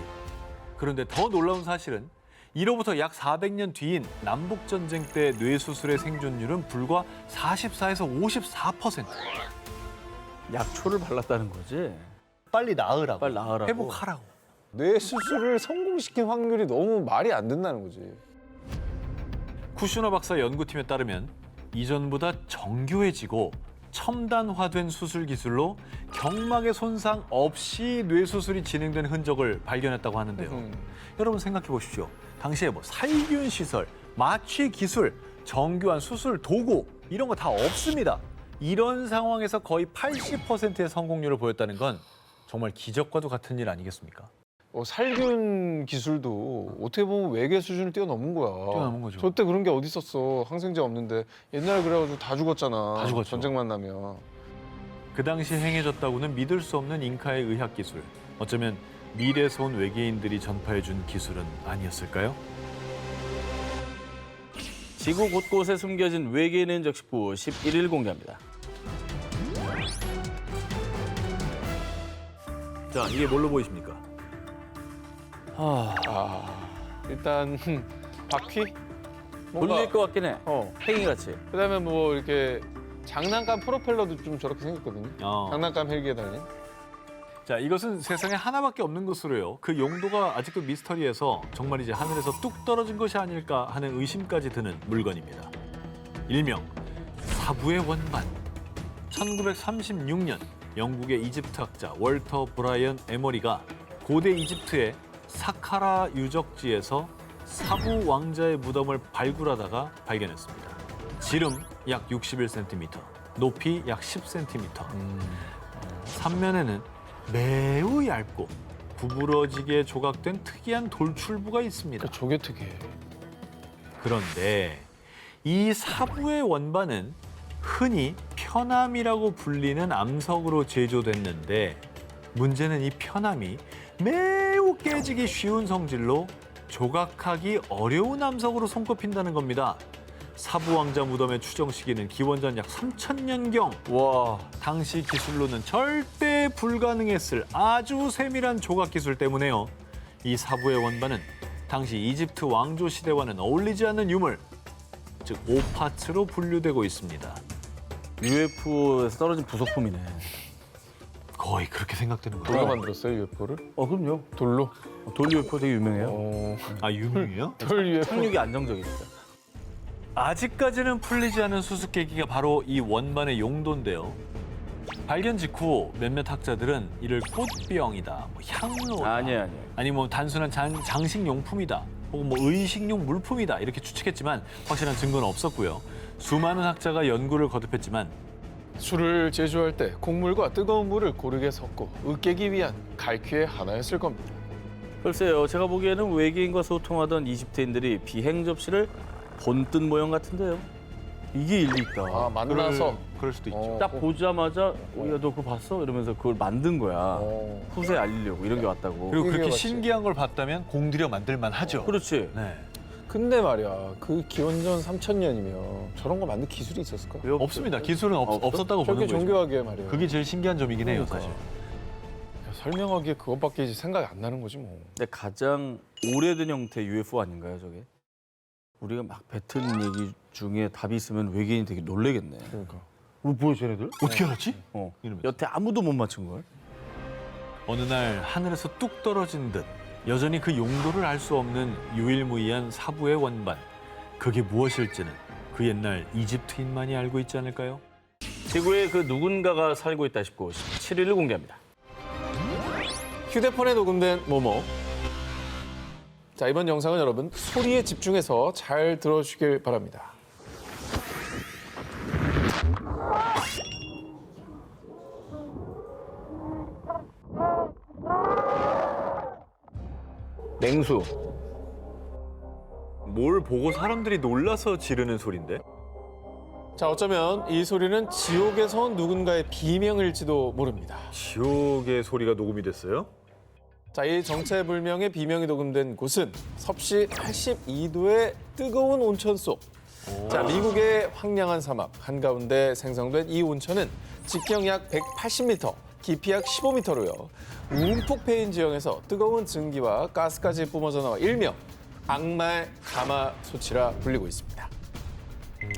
그런데 더 놀라운 사실은 이로부터 약 400년 뒤인 남북전쟁 때 뇌수술의 생존율은 불과 44에서 54%. 약초를 발랐다는 거지. 빨리 나으라고. 빨리 나으라고. 회복하라고. 뇌 수술을 성공시킨 확률이 너무 말이 안 된다는 거지. 쿠슈너 박사 연구팀에 따르면 이전보다 정교해지고 첨단화된 수술 기술로 경막의 손상 없이 뇌수술이 진행된 흔적을 발견했다고 하는데요. 여러분 생각해 보십시오. 당시에 뭐 살균 시설, 마취 기술, 정교한 수술 도구 이런 거 다 없습니다. 이런 상황에서 거의 80%의 성공률을 보였다는 건 정말 기적과도 같은 일 아니겠습니까? 살균 기술도 어떻게 보면 외계 수준을 뛰어넘은 거야. 뛰어넘은 거죠. 저 때 그런 게 어디 있었어. 항생제 없는데. 옛날에 그래가지고 다 죽었잖아. 다 죽었죠. 전쟁만 나면. 그 당시 행해졌다고는 믿을 수 없는 잉카의 의학 기술. 어쩌면 미래에서 온 외계인들이 전파해준 기술은 아니었을까요? 지구 곳곳에 숨겨진 외계인의 흔적 19 11일 공개합니다. 자, 이게 뭘로 보이십니까? 일단 바퀴? 돌릴 것 같긴 해. 팽이같이. 그다음에 뭐 이렇게 장난감 프로펠러도 좀 저렇게 생겼거든요. 어. 장난감 헬기에 달린. 자, 이것은 세상에 하나밖에 없는 것으로요. 그 용도가 아직도 미스터리해서 정말 이제 하늘에서 뚝 떨어진 것이 아닐까 하는 의심까지 드는 물건입니다. 일명 사부의 원반. 1936년 영국의 이집트 학자 월터 브라이언 에머리가 고대 이집트의 사카라 유적지에서 사부 왕자의 무덤을 발굴하다가 발견했습니다. 지름 약 61cm, 높이 약 10cm. 삼면에는 매우 얇고 구부러지게 조각된 특이한 돌출부가 있습니다. 저게 특이해. 그런데 이 사부의 원반은 흔히 편암이라고 불리는 암석으로 제조됐는데 문제는 이 편암이 매우 깨지기 쉬운 성질로 조각하기 어려운 암석으로 손꼽힌다는 겁니다. 사부 왕자 무덤의 추정 시기는 기원전 약 3000년경. 와, 당시 기술로는 절대 불가능했을 아주 세밀한 조각 기술 때문에요. 이 사부의 원반은 당시 이집트 왕조 시대와는 어울리지 않는 유물, 즉 오파츠로 분류되고 있습니다. UFO에서 떨어진 부속품이네. 거의 그렇게 생각되는 누가 거예요. 만들었어요, UFO를? 그럼요. 돌로? 돌 UFO 되게 유명해요. 아, 유명해요? 돌 UFO. 착륙이 안정적이니까. 아직까지는 풀리지 않은 수수께끼가 바로 이 원반의 용도인데요. 발견 직후 몇몇 학자들은 이를 꽃병이다, 뭐 향로다, 아니에요. 아니 뭐 단순한 장식용품이다, 혹은 뭐 의식용 물품이다 이렇게 추측했지만 확실한 증거는 없었고요. 수많은 학자가 연구를 거듭했지만 술을 제조할 때 곡물과 뜨거운 물을 고르게 섞고 으깨기 위한 갈퀴의 하나였을 겁니다. 글쎄요, 제가 보기에는 외계인과 소통하던 이집트인들이 비행 접시를 본뜬 모형 같은데요. 이게 일리 있다. 만나서. 그럴 수도 있죠. 딱 보자마자 야, 너 그거 봤어? 이러면서 그걸 만든 거야. 어. 후세에 알리려고 이런 게 왔다고. 그리고 그렇게 맞지. 신기한 걸 봤다면 공들여 만들만 하죠. 그렇지. 네. 근데 말이야, 그 기원전 3000년이면 저런 거 만들 기술이 있었을까? 왜 없어? 없습니다. 기술은 없었다고 보는 저렇게 거죠. 정교하게 말이야. 그게 제일 신기한 점이긴 해요, 그러니까. 사실. 야, 설명하기에 그것밖에 이제 생각이 안 나는 거지 뭐. 근데 가장 오래된 형태 UFO 아닌가요, 저게? 우리가 막 뱉은 얘기 중에 답이 있으면 외계인이 되게 놀래겠네. 그러니까. 뭐야, 쟤네들? 어떻게 알았지? 이러면서. 여태 아무도 못 맞춘 걸? 어느 날 하늘에서 뚝 떨어진 듯 여전히 그 용도를 알 수 없는 유일무이한 사부의 원반. 그게 무엇일지는 그 옛날 이집트인만이 알고 있지 않을까요? 지구에 그 누군가가 살고 있다 싶고 17일을 공개합니다. 휴대폰에 녹음된 뭐뭐. 자, 이번 영상은 여러분 소리에 집중해서 잘 들어주길 바랍니다. 냉수. 뭘 보고 사람들이 놀라서 지르는 소린데? 자, 어쩌면 이 소리는 지옥에서 온 누군가의 비명일지도 모릅니다. 지옥의 소리가 녹음이 됐어요? 자, 이 정체불명의 비명이 녹음된 곳은 섭씨 82도의 뜨거운 온천 속. 자, 미국의 황량한 사막 한가운데 생성된 이 온천은 직경 약 180m, 깊이 약 15m로요. 움푹 패인 지형에서 뜨거운 증기와 가스까지 뿜어져 나와 일명 악마의 가마솥이라 불리고 있습니다.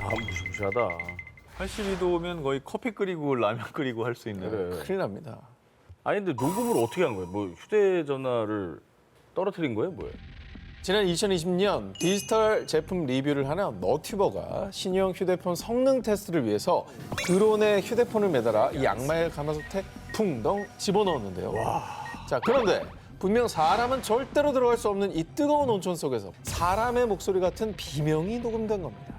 아, 무시무시하다. 82도면 거의 커피 끓이고 라면 끓이고 할 수 있는. 큰일 납니다. 아니, 근데 녹음을 어떻게 한 거예요? 뭐 휴대전화를 떨어뜨린 거예요? 뭐예요? 지난 2020년 디지털 제품 리뷰를 하는 너튜버가 신형 휴대폰 성능 테스트를 위해서 드론에 휴대폰을 매달아 이 악마의 가마솥에 풍덩 집어넣었는데요. 자, 그런데 분명 사람은 절대로 들어갈 수 없는 이 뜨거운 온천 속에서 사람의 목소리 같은 비명이 녹음된 겁니다.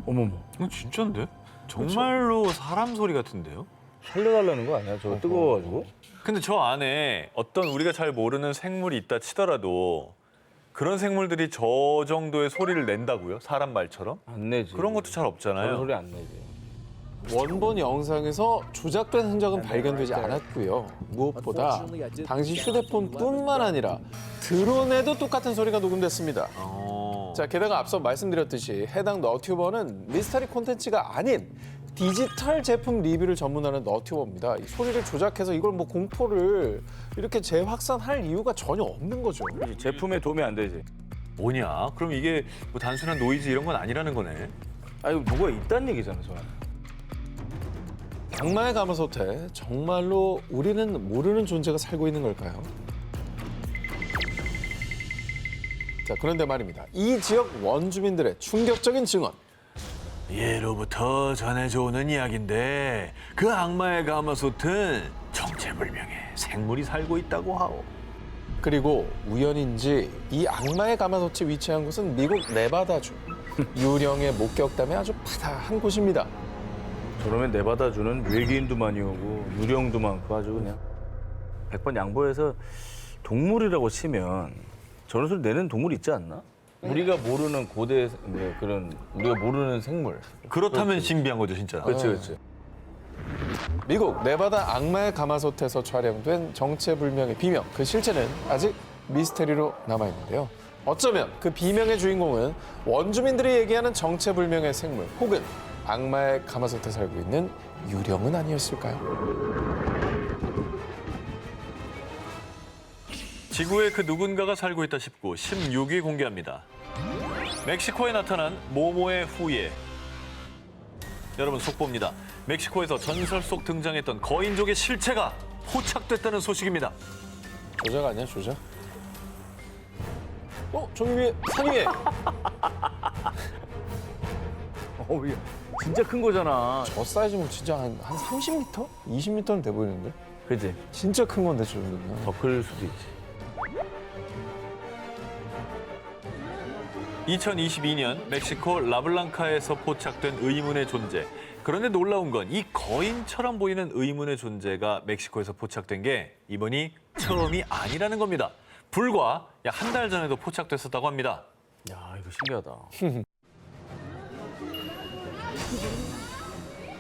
어머머. 이거 진짜인데? 정말로 사람 소리 같은데요? 살려달라는 거 아니야? 저거 뜨거워가지고? 근데 저 안에 어떤 우리가 잘 모르는 생물이 있다 치더라도 그런 생물들이 저 정도의 소리를 낸다고요? 사람 말처럼? 안 내지. 그런 것도 잘 그런 없잖아요. 소리 안 내지. 원본 영상에서 조작된 흔적은 발견되지 않았고요. 무엇보다 당시 휴대폰뿐만 아니라 드론에도 똑같은 소리가 녹음됐습니다. 자, 게다가 앞서 말씀드렸듯이 해당 너튜버는 미스터리 콘텐츠가 아닌 디지털 제품 리뷰를 전문하는 너튜버입니다. 이 소리를 조작해서 이걸 뭐 공포를 이렇게 재확산할 이유가 전혀 없는 거죠. 제품에 도움이 안 되지. 뭐냐? 그럼 이게 뭐 단순한 노이즈 이런 건 아니라는 거네. 아, 이거 뭐가 있다는 얘기잖아, 저 안에. 악마의 가마솥에 정말로 우리는 모르는 존재가 살고 있는 걸까요? 자, 그런데 말입니다. 이 지역 원주민들의 충격적인 증언. 예로부터 전해져 오는 이야기인데 그 악마의 가마솥은 정체불명의 생물이 살고 있다고 하오. 그리고 우연인지 이 악마의 가마솥이 위치한 곳은 미국 네바다주. 유령의 목격담에 아주 파다한 곳입니다. 저러면 내받아주는 외계인도 많이 오고 유령도 많고 아주 그냥 100번 양보해서 동물이라고 치면 저런 소리 내는 동물 있지 않나? 우리가 모르는 고대 그런 우리가 모르는 생물. 그렇다면 신비한 거죠, 진짜. 그렇지, 그렇지. 미국 네바다 악마의 가마솥에서 촬영된 정체불명의 비명. 그 실체는 아직 미스테리로 남아있는데요. 어쩌면 그 비명의 주인공은 원주민들이 얘기하는 정체불명의 생물 혹은 악마의 가마솥에 살고 있는 유령은 아니었을까요? 지구에 그 누군가가 살고 있다 싶고 16위 공개합니다. 멕시코에 나타난 모모의 후예. 여러분 속보입니다. 멕시코에서 전설 속 등장했던 거인족의 실체가 포착됐다는 소식입니다. 조작 아니야, 조작? 저기 위에, 산 위에! 이게 진짜 큰 거잖아. 저 사이즈면 진짜 한 30m? 20m는 돼 보이는데? 그치? 진짜 큰 건데, 저 정도면. 더 클 수도 있지. 2022년 멕시코 라블랑카에서 포착된 의문의 존재. 그런데 놀라운 건 이 거인처럼 보이는 의문의 존재가 멕시코에서 포착된 게 이번이 처음이 아니라는 겁니다. 불과 약 한 달 전에도 포착됐었다고 합니다. 야, 이거 신기하다.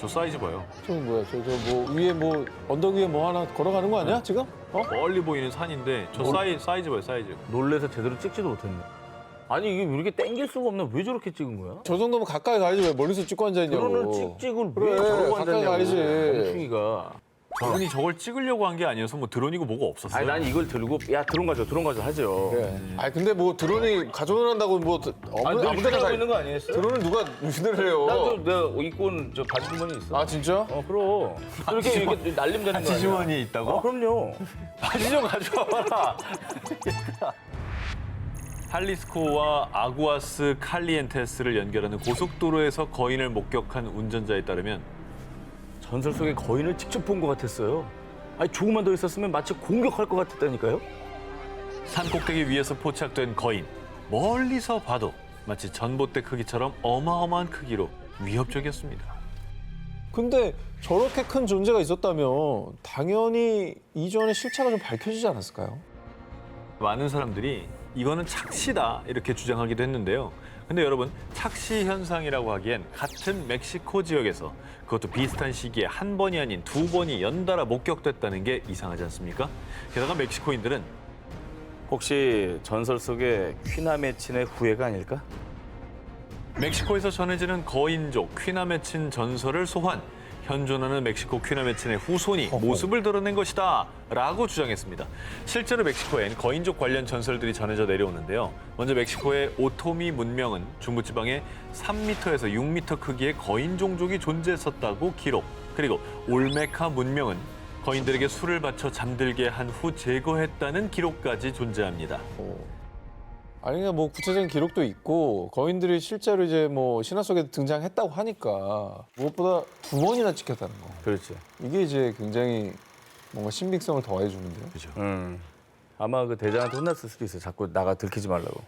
저 사이즈 봐요. 저 뭐야, 뭐 위에 뭐 언덕 위에 뭐 하나 걸어가는 거 아니야, 지금? 멀리 보이는 산인데 저 사이즈 봐요, 사이즈. 놀래서 제대로 찍지도 못했네. 아니, 이게 왜 이렇게 땡길 수가 없나? 왜 저렇게 찍은 거야? 저 정도면 가까이 가야지 왜 멀리서 찍고 앉아있냐고. 드론을 찍을 그래, 왜 저러고 가까이 앉았냐고. 가야지. 멍충이가. 저분이 저걸 찍으려고 한 게 아니어서 뭐 드론이고 뭐가 없었어요. 아니, 난 이걸 들고 야 드론 가져 하죠. 그래. 아니 근데 뭐 드론이 가져온다고 뭐 아무 데나 다 하고 있는 거 아니었어? 드론을 누가 운전을 해요? 나도 내가 입고 온 저 바지 주머니 있어. 아 진짜? 그럼. 이렇게 날림 되는 거 아니야? 지주머니에 있다고? 그럼요. 바지 좀 가져와봐라. 할리스코와 아구아스 칼리엔테스를 연결하는 고속도로에서 거인을 목격한 운전자에 따르면 전설 속의 거인을 직접 본 것 같았어요. 아니 조금만 더 있었으면 마치 공격할 것 같았다니까요. 산 꼭대기 위에서 포착된 거인. 멀리서 봐도 마치 전봇대 크기처럼 어마어마한 크기로 위협적이었습니다. 근데 저렇게 큰 존재가 있었다면 당연히 이전의 실체가 좀 밝혀지지 않았을까요? 많은 사람들이 이거는 착시다 이렇게 주장하기도 했는데요. 근데 여러분, 착시 현상이라고 하기엔 같은 멕시코 지역에서 그것도 비슷한 시기에 한 번이 아닌 두 번이 연달아 목격됐다는 게 이상하지 않습니까? 게다가 멕시코인들은 혹시 전설 속의 퀴나메친의 후예가 아닐까? 멕시코에서 전해지는 거인족 퀴나메친 전설을 소환, 현존하는 멕시코 퀴나메친의 후손이 모습을 드러낸 것이다 라고 주장했습니다. 실제로 멕시코엔 거인족 관련 전설들이 전해져 내려오는데요. 먼저 멕시코의 오토미 문명은 중부지방에 3m에서 6m 크기의 거인 종족이 존재했었다고 기록. 그리고 올메카 문명은 거인들에게 술을 바쳐 잠들게 한 후 제거했다는 기록까지 존재합니다. 아니 그냥 뭐 구체적인 기록도 있고 거인들이 실제로 이제 뭐 신화 속에 등장했다고 하니까 무엇보다 두 번이나 찍혔다는 거. 그렇지. 이게 이제 굉장히 뭔가 신빙성을 더해 주는데요. 그죠? 아마 그 대장한테 혼났을 수도 있어. 자꾸 나가 들키지 말라고.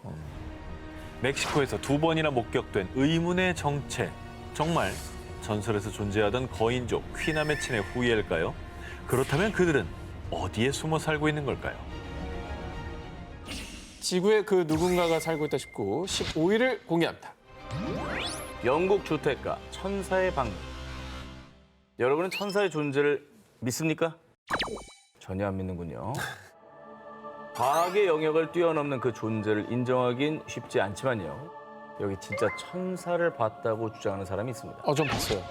멕시코에서 두 번이나 목격된 의문의 정체. 정말 전설에서 존재하던 거인족 퀴나메친의 후예일까요? 그렇다면 그들은 어디에 숨어 살고 있는 걸까요? 지구에 그 누군가가 살고 있다 싶고 15위를 공개합니다. 영국 주택가 천사의 방문. 여러분은 천사의 존재를 믿습니까? 전혀 안 믿는군요. 과학의 영역을 뛰어넘는 그 존재를 인정하긴 쉽지 않지만요. 여기 진짜 천사를 봤다고 주장하는 사람이 있습니다. 전 봤어요.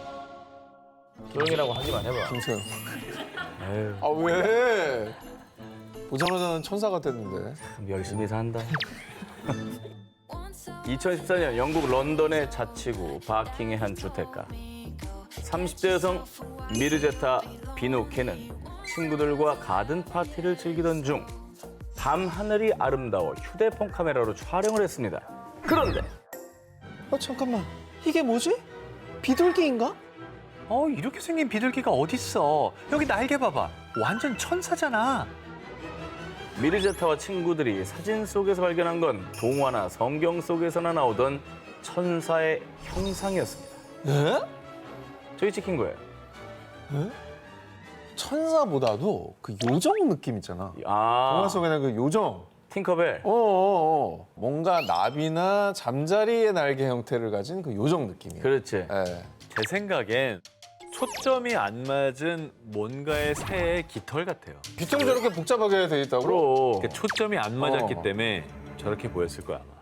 조용히라고 하기만 해봐. 김세현. 에휴, 아 왜? 보자마자는 천사 같았는데. 참 열심히 산다. 2014년 영국 런던의 자치구 바킹의 한 주택가. 30대 여성 미르제타 비노케는 친구들과 가든 파티를 즐기던 중 밤 하늘이 아름다워 휴대폰 카메라로 촬영을 했습니다. 그런데 잠깐만. 이게 뭐지? 비둘기인가? 이렇게 생긴 비둘기가 어딨어? 여기 날개 봐봐. 완전 천사잖아. 미르제타와 친구들이 사진 속에서 발견한 건 동화나 성경 속에서나 나오던 천사의 형상이었습니다. 예? 저기 찍힌 거예요. 천사보다도 그 요정 느낌 있잖아. 동화 아, 속에는 그 요정. 팅커벨. 뭔가 나비나 잠자리의 날개 형태를 가진 그 요정 느낌이에요. 그렇지. 예. 제 생각엔 초점이 안 맞은 뭔가의 새의 깃털 같아요. 빗점이 저렇게 복잡하게 돼 있다고? 프로. 그 초점이 안 맞았기 때문에 저렇게 보였을 거야, 아마.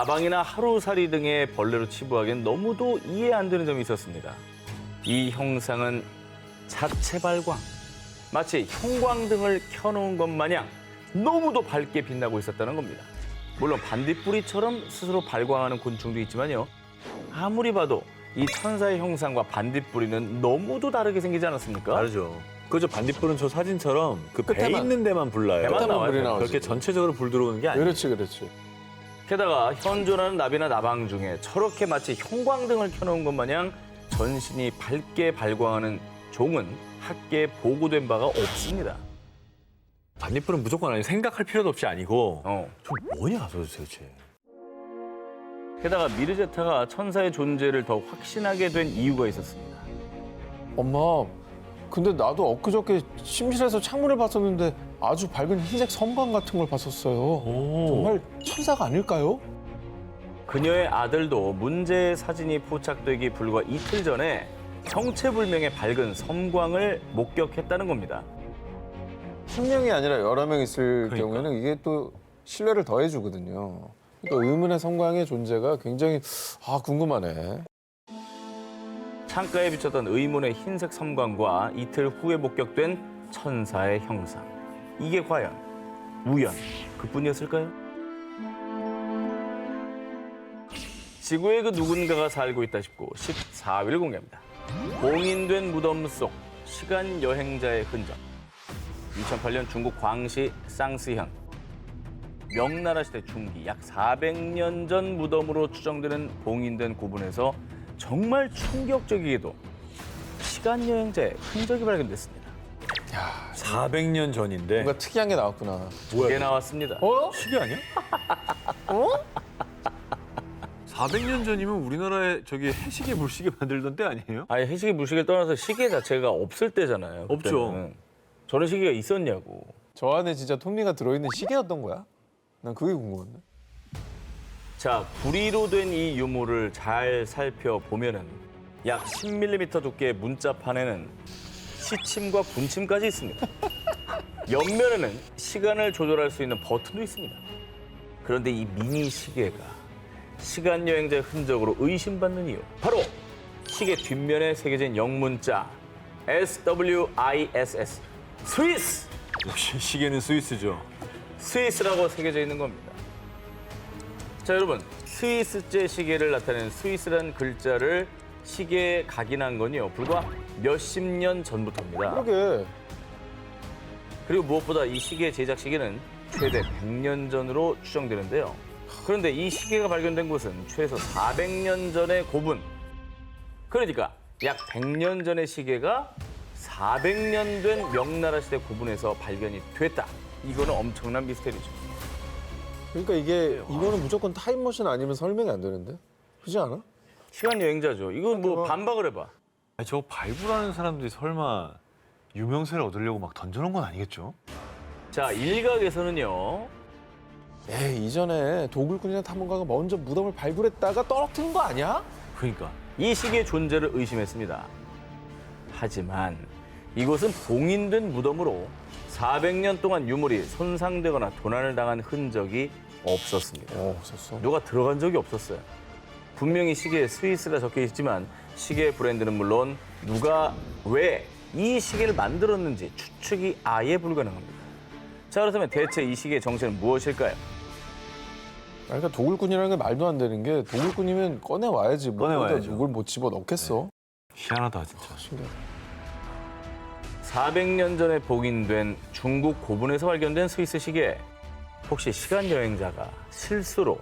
나방이나 하루살이 등의 벌레로 치부하기엔 너무도 이해 안 되는 점이 있었습니다. 이 형상은 자체 발광, 마치 형광등을 켜놓은 것 마냥 너무도 밝게 빛나고 있었다는 겁니다. 물론 반딧불이처럼 스스로 발광하는 곤충도 있지만요. 아무리 봐도 이 천사의 형상과 반딧불이는 너무도 다르게 생기지 않았습니까? 다르죠. 그죠, 반딧불은 저 사진처럼 그 배 끝에만. 있는 데만 불나요. 배만 나와요. 불이 나오지. 그렇게 전체적으로 불 들어오는 게 아니에요. 그렇지. 게다가 현존하는 나비나 나방 중에 저렇게 마치 형광등을 켜놓은 것 마냥 전신이 밝게 발광하는 종은 학계에 보고된 바가 없습니다. 반딧불은 무조건 아니 생각할 필요도 없이 아니고 좀 뭐냐 도대체. 게다가 미르제타가 천사의 존재를 더 확신하게 된 이유가 있었습니다. 엄마, 근데 나도 엊그저께 침실에서 창문을 봤었는데 아주 밝은 흰색 섬광 같은 걸 봤었어요. 정말 천사가 아닐까요? 그녀의 아들도 문제의 사진이 포착되기 불과 이틀 전에 정체불명의 밝은 섬광을 목격했다는 겁니다. 한 명이 아니라 여러 명 있을 그러니까. 경우에는 이게 또 신뢰를 더해주거든요. 그러니까 의문의 섬광의 존재가 굉장히 궁금하네. 창가에 비쳤던 의문의 흰색 섬광과 이틀 후에 목격된 천사의 형상. 이게 과연 우연 그뿐이었을까요? 지구에 그 누군가가 살고 있다 싶고 14위를 공개합니다. 봉인된 무덤 속 시간 여행자의 흔적. 2008년 중국 광시 쌍스현. 명나라 시대 중기 약 400년 전 무덤으로 추정되는 봉인된 구분에서 정말 충격적이게도 시간 여행자의 흔적이 발견됐습니다. 400년 전인데 뭔가 특이한 게 나왔구나. 두 개 나왔습니다. 시계 아니야? 400년 전이면 우리나라에 저기 해시계 물시계 만들던 때 아니에요? 아예 해시계 물시계를 떠나서 시계 자체가 없을 때잖아요. 없죠. 그때는. 저런 시계가 있었냐고. 저 안에 진짜 톱니가 들어있는 시계였던 거야? 난 그게 궁금한데. 자, 구리로 된 이 유물을 잘 살펴보면은 약 10mm 두께의 문자판에는 시침과 분침까지 있습니다. 옆면에는 시간을 조절할 수 있는 버튼도 있습니다. 그런데 이 미니 시계가 시간 여행자의 흔적으로 의심받는 이유, 바로 시계 뒷면에 새겨진 영문자 SWISS, 스위스! 역시 시계는 스위스죠. 스위스라고 새겨져 있는 겁니다. 자, 여러분, 스위스제 시계를 나타내는 스위스라는 글자를 시계에 각인한 건요, 불과 몇십 년 전부터입니다. 그러게. 그리고 무엇보다 이 시계 제작 시기는 최대 100년 전으로 추정되는데요. 그런데 이 시계가 발견된 곳은 최소 400년 전의 고분. 그러니까 약 100년 전의 시계가 400년 된 명나라 시대 고분에서 발견이 됐다. 이거는 엄청난 미스테리죠. 그러니까 이거는 무조건 타임머신 아니면 설명이 안 되는데? 그렇지 않아? 시간 여행자죠. 이건 뭐 반박을 해봐. 아니, 저거 발굴하는 사람들이 설마 유명세를 얻으려고 막 던져놓은 건 아니겠죠? 자, 일각에서는요. 에이, 이전에 도굴꾼이나 탐험가가 먼저 무덤을 발굴했다가 떨어뜨린 거 아니야? 그러니까. 이 시계의 존재를 의심했습니다. 하지만 이곳은 봉인된 무덤으로 400년 동안 유물이 손상되거나 도난을 당한 흔적이 없었습니다. 없었어. 누가 들어간 적이 없었어요. 분명히 시계에 스위스라 적혀 있지만 시계 브랜드는 물론 누가 왜 이 시계를 만들었는지 추측이 아예 불가능합니다. 자, 그렇다면 대체 이 시계의 정체는 무엇일까요? 그러니까 도굴꾼이라는 게 말도 안 되는 게 도굴꾼이면 꺼내와야지. 뭐 꺼내와야죠. 누굴 못 집어넣겠어? 희한하다, 진짜. 신기하다. 400년 전에 봉인된 중국 고분에서 발견된 스위스 시계. 혹시 시간 여행자가 실수로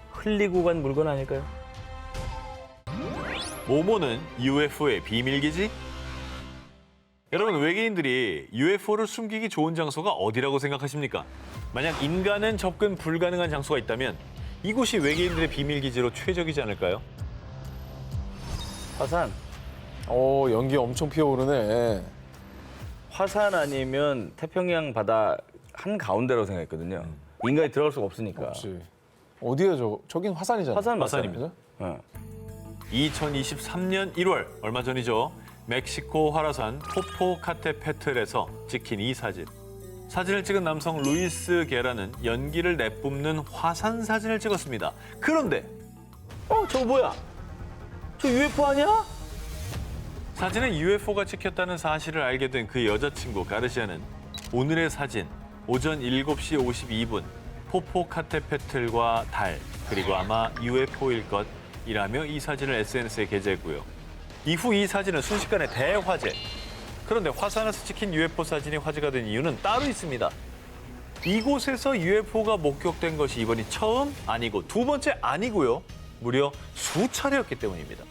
흘리고 간 물건 아닐까요? 모모는 UFO의 비밀기지? 여러분, 외계인들이 UFO를 숨기기 좋은 장소가 어디라고 생각하십니까? 만약 인간은 접근 불가능한 장소가 있다면 이곳이 외계인들의 비밀기지로 최적이지 않을까요? 화산. 연기 엄청 피어오르네. 화산 아니면 태평양 바다 한가운데라고 생각했거든요. 인간이 들어갈 수가 없으니까. 그렇지. 어디야 저긴 화산이잖아. 화산 화산입니다. 맞잖아요. 2023년 1월, 얼마 전이죠. 멕시코 화라산 포포카테페틀에서 찍힌 이 사진. 사진을 찍은 남성 루이스 게라는 연기를 내뿜는 화산 사진을 찍었습니다. 그런데 저거 뭐야? 저 UFO 아니야? 사진에 UFO가 찍혔다는 사실을 알게 된 그 여자친구 가르시아는 오늘의 사진, 오전 7시 52분, 포포카테페틀과 달, 그리고 아마 UFO일 것이라며 이 사진을 SNS에 게재했고요. 이후 이 사진은 순식간에 대화제. 그런데 화산에서 찍힌 UFO 사진이 화제가 된 이유는 따로 있습니다. 이곳에서 UFO가 목격된 것이 이번이 처음 아니고 두 번째 아니고요. 무려 수차례였기 때문입니다.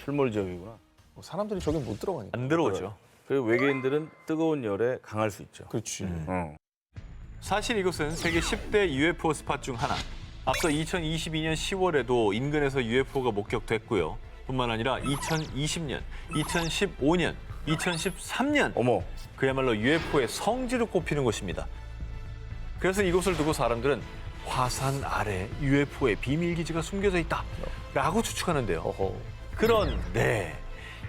출몰 지역이구나. 사람들이 저긴 못 들어가니까. 안 들어오죠. 그리고 외계인들은 뜨거운 열에 강할 수 있죠. 그렇지. 사실 이곳은 세계 10대 UFO 스팟 중 하나. 앞서 2022년 10월에도 인근에서 UFO가 목격됐고요. 뿐만 아니라 2020년, 2015년, 2013년 어머. 그야말로 UFO의 성지로 꼽히는 곳입니다. 그래서 이곳을 두고 사람들은 화산 아래 UFO의 비밀기지가 숨겨져 있다라고 추측하는데요. 그런데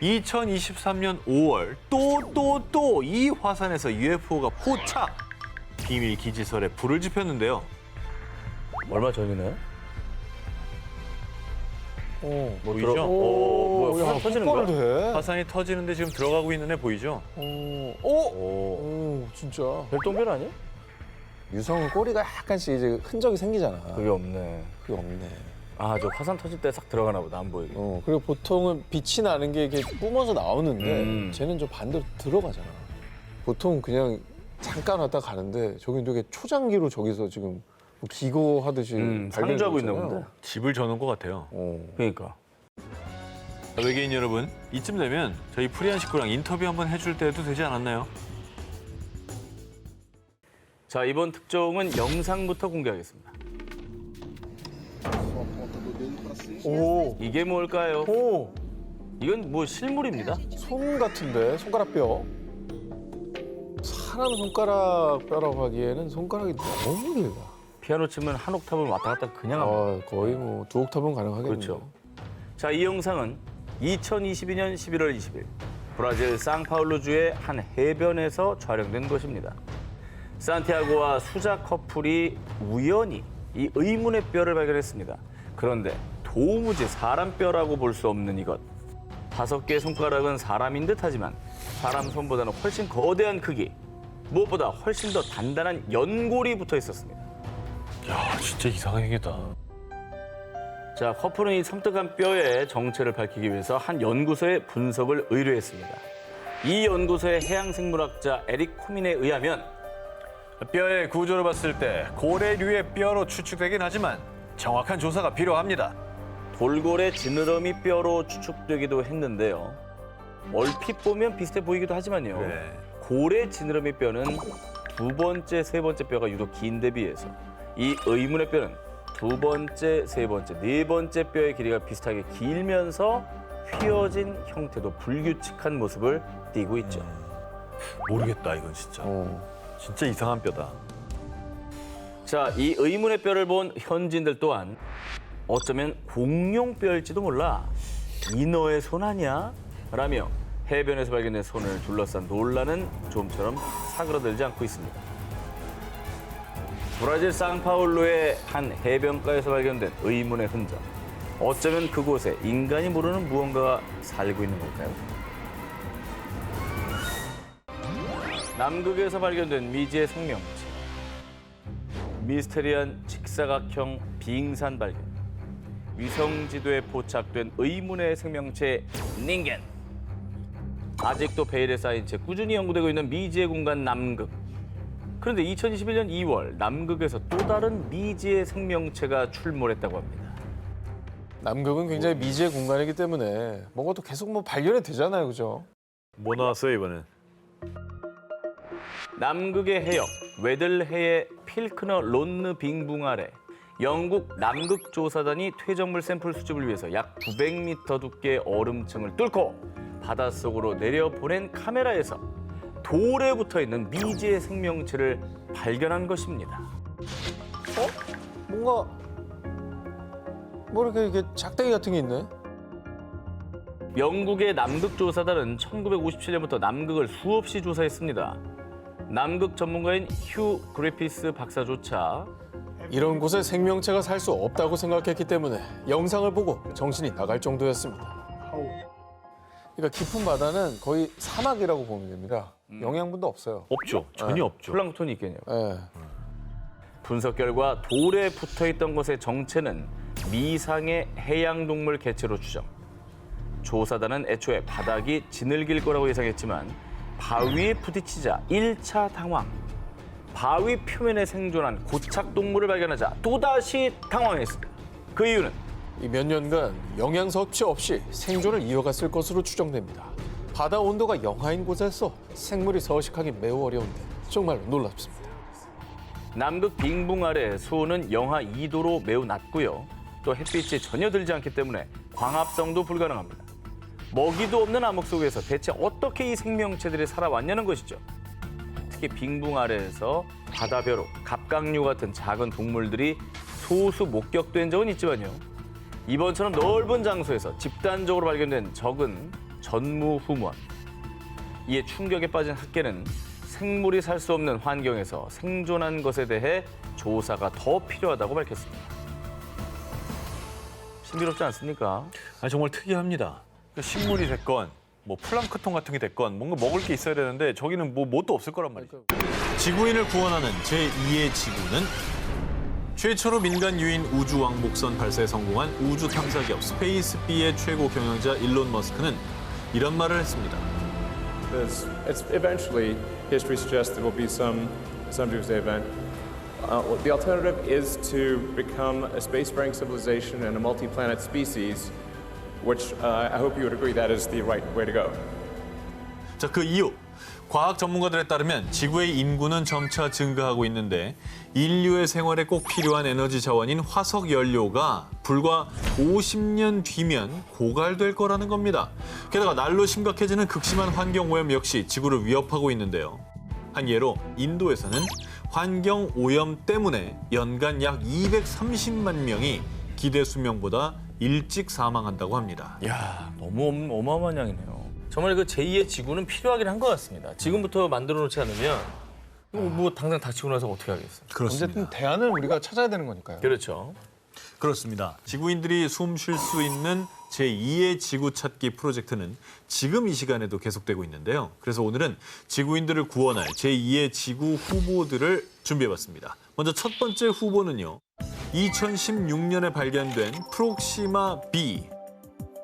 2023년 5월 또 이 화산에서 UFO가 포착! 비밀기지설에 불을 지폈는데요. 얼마 전이네? 뭐 보이죠? 보이죠? 뭐야, 화산 터지는 거야? 돼. 화산이 터지는데 지금 들어가고 있는 애 보이죠? 진짜. 별똥별 아니야? 유성은 꼬리가 약간씩 이제 흔적이 생기잖아. 그게 없네. 그게 없네. 아, 저 화산 터질 때 싹 들어가나 보다, 안 보이게. 그리고 보통은 빛이 나는 게 이렇게 뿜어서 나오는데 쟤는 저 반대로 들어가잖아. 보통 그냥 잠깐 왔다 가는데 저긴 되게 초장기로 저기서 지금 뭐 기거하듯이 상주하고 있나 발견됐잖아요. 본데. 집을 저는 것 같아요. 그러니까. 외계인 여러분, 이쯤 되면 저희 프리한 식구랑 인터뷰 한번 해줄 때도 되지 않았나요? 자, 이번 특종은 영상부터 공개하겠습니다. 오, 이게 뭘까요? 오, 이건 뭐 실물입니다. 손 같은데 손가락 뼈. 사람 손가락 뼈라고 하기에는 손가락이 너무 길다. 피아노 치면 한 옥탑을 왔다 갔다 그냥 합니다. 거의 뭐 두 옥탑은 가능하겠네요. 그렇죠. 자, 이 영상은 2022년 11월 20일 브라질 상파울루주의 한 해변에서 촬영된 것입니다. 산티아고와 수자 커플이 우연히 이 의문의 뼈를 발견했습니다. 그런데 도무지 사람 뼈라고 볼 수 없는 이것. 5개의 손가락은 사람인 듯하지만 사람 손보다는 훨씬 거대한 크기, 무엇보다 훨씬 더 단단한 연골이 붙어 있었습니다. 야, 진짜 이상한 행위다. 자, 커플은 이 섬뜩한 뼈의 정체를 밝히기 위해서 한 연구소에 분석을 의뢰했습니다. 이 연구소의 해양생물학자 에릭 코민에 의하면 뼈의 구조를 봤을 때 고래류의 뼈로 추측되긴 하지만 정확한 조사가 필요합니다. 돌고래 지느러미 뼈로 추측되기도 했는데요. 얼핏 보면 비슷해 보이기도 하지만요. 그래. 고래 지느러미 뼈는 2번째, 3번째 뼈가 유독 긴 데 비해서 이 의문의 뼈는 2번째, 3번째, 4번째 뼈의 길이가 비슷하게 길면서 휘어진 형태도 불규칙한 모습을 띠고 있죠. 모르겠다, 이건 진짜. 진짜 이상한 뼈다. 자, 이 의문의 뼈를 본 현지인들 또한 어쩌면 공룡뼈일지도 몰라. 이 너의 손 아니야? 라며 해변에서 발견된 손을 둘러싼 논란은 좀처럼 사그러들지 않고 있습니다. 브라질 상파울루의 한 해변가에서 발견된 의문의 흔적. 어쩌면 그곳에 인간이 모르는 무언가가 살고 있는 걸까요? 남극에서 발견된 미지의 생명체. 미스테리한 직사각형 빙산 발견. 위성 지도에 포착된 의문의 생명체 닌겐. 아직도 베일에 쌓인 채 꾸준히 연구되고 있는 미지의 공간 남극. 그런데 2021년 2월 남극에서 또 다른 미지의 생명체가 출몰했다고 합니다. 남극은 굉장히 미지의 공간이기 때문에 뭔가 또 계속 뭐 발견이 되잖아요, 그죠? 뭐 나왔어요, 이번엔? 남극의 해역 웨들해의 필크너 론느 빙붕 아래 영국 남극 조사단이 퇴적물 샘플 수집을 위해서 약 900m 두께의 얼음층을 뚫고 바닷속으로 내려보낸 카메라에서 돌에 붙어있는 미지의 생명체를 발견한 것입니다. 뭔가 뭐 이렇게 작대기 같은 게 있네. 영국의 남극 조사단은 1957년부터 남극을 수없이 조사했습니다. 남극 전문가인 휴 그리피스 박사조차 이런 곳에 생명체가 살 수 없다고 생각했기 때문에 영상을 보고 정신이 나갈 정도였습니다. 그러니까 깊은 바다는 거의 사막이라고 보면 됩니다. 영양분도 없어요. 없죠. 전혀 없죠. 플랑크톤이 있겠네요. 예. 분석 결과 돌에 붙어있던 것의 정체는 미상의 해양동물 개체로 추정. 조사단은 애초에 바닥이 지늘길 거라고 예상했지만 바위에 부딪히자 1차 당황. 바위 표면에 생존한 고착동물을 발견하자 또다시 당황했습니다. 그 이유는 이 몇 년간 영양 섭취 없이 생존을 이어갔을 것으로 추정됩니다. 바다 온도가 영하인 곳에서 생물이 서식하기 매우 어려운데 정말로 놀랍습니다. 남극 빙붕 아래 수온은 영하 2도로 매우 낮고요. 또 햇빛이 전혀 들지 않기 때문에 광합성도 불가능합니다. 먹이도 없는 암흑 속에서 대체 어떻게 이 생명체들이 살아왔냐는 것이죠. 특히 빙붕 아래에서 바다벼룩, 갑각류 같은 작은 동물들이 소수 목격된 적은 있지만요. 이번처럼 넓은 장소에서 집단적으로 발견된 적은 전무후무한. 이에 충격에 빠진 학계는 생물이 살 수 없는 환경에서 생존한 것에 대해 조사가 더 필요하다고 밝혔습니다. 신비롭지 않습니까? 아니, 정말 특이합니다. 그러니까 식물이 됐건 뭐 플랑크톤 같은 게 됐건 뭔가 먹을 게 있어야 되는데 저기는 뭐 뭣도 없을 거란 말이죠. 지구인을 구원하는 제2의 지구는 최초로 민간 유인 우주 왕복선 발사에 성공한 우주 탐사 기업 스페이스비의 최고 경영자 일론 머스크는 이런 말을 했습니다. It's eventually, history suggests there will be some doomsday event. The alternative is to become a spacefaring civilization and a multi-planet species, which I hope you would agree that is the right way to go. 자, 그 이유. 과학 전문가들에 따르면 지구의 인구는 점차 증가하고 있는데 인류의 생활에 꼭 필요한 에너지 자원인 화석 연료가 불과 50년 뒤면 고갈될 거라는 겁니다. 게다가 날로 심각해지는 극심한 환경 오염 역시 지구를 위협하고 있는데요. 한 예로 인도에서는 환경 오염 때문에 연간 약 230만 명이 기대 수명보다 일찍 사망한다고 합니다. 야, 너무 어마어마한 양이네요. 정말 그 제2의 지구는 필요하긴 한 것 같습니다. 지금부터 만들어 놓지 않으면 뭐 당장 닥치고 나서 어떻게 하겠어요? 어쨌든 대안을 우리가 찾아야 되는 거니까요. 그렇죠. 그렇습니다. 지구인들이 숨 쉴 수 있는 제2의 지구 찾기 프로젝트는 지금 이 시간에도 계속되고 있는데요. 그래서 오늘은 지구인들을 구원할 제2의 지구 후보들을 준비해봤습니다. 먼저 첫 번째 후보는요. 2016년에 발견된 프록시마 B.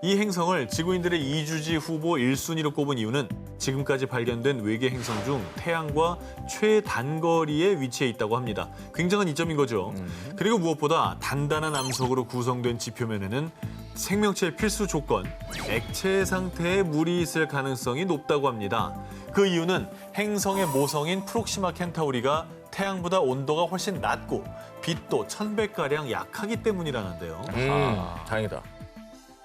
이 행성을 지구인들의 이주지 후보 1순위로 꼽은 이유는 지금까지 발견된 외계 행성 중 태양과 최단거리에 위치해 있다고 합니다. 굉장한 이점인 거죠. 그리고 무엇보다 단단한 암석으로 구성된 지표면에는 생명체의 필수 조건, 액체 상태의 물이 있을 가능성이 높다고 합니다. 그 이유는 행성의 모성인 프록시마 켄타우리가 태양보다 온도가 훨씬 낮고 빛도 1000배가량 약하기 때문이라는데요. 다행이다.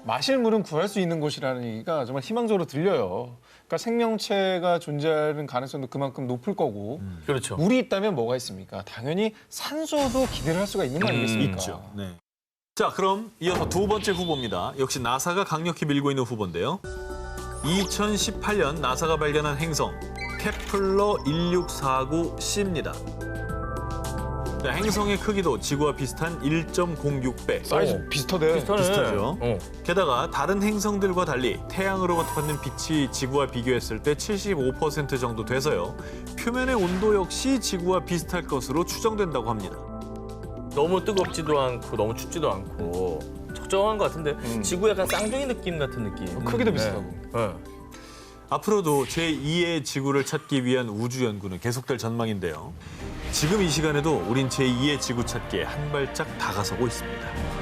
마실 물은 구할 수 있는 곳이라는 얘기가 정말 희망적으로 들려요. 그러니까 생명체가 존재하는 가능성도 그만큼 높을 거고 그렇죠. 물이 있다면 뭐가 있습니까? 당연히 산소도 기대를 할 수가 있는 거 아니겠습니까? 있죠. 네. 자, 그럼 이어서 두 번째 후보입니다. 역시 나사가 강력히 밀고 있는 후보인데요. 2018년 나사가 발견한 행성 케플러 1649c입니다. 네, 행성의 크기도 지구와 비슷한 1.06배. 사이즈 비슷하대. 비슷하죠. 어. 게다가 다른 행성들과 달리 태양으로부터 받는 빛이 지구와 비교했을 때 75% 정도 돼서요. 표면의 온도 역시 지구와 비슷할 것으로 추정된다고 합니다. 너무 뜨겁지도 않고 너무 춥지도 않고 적정한 것 같은데 지구 약간 쌍둥이 느낌 같은 느낌. 크기도 비슷하고. 네. 앞으로도 제2의 지구를 찾기 위한 우주 연구는 계속될 전망인데요. 지금 이 시간에도 우린 제2의 지구 찾기에 한 발짝 다가서고 있습니다.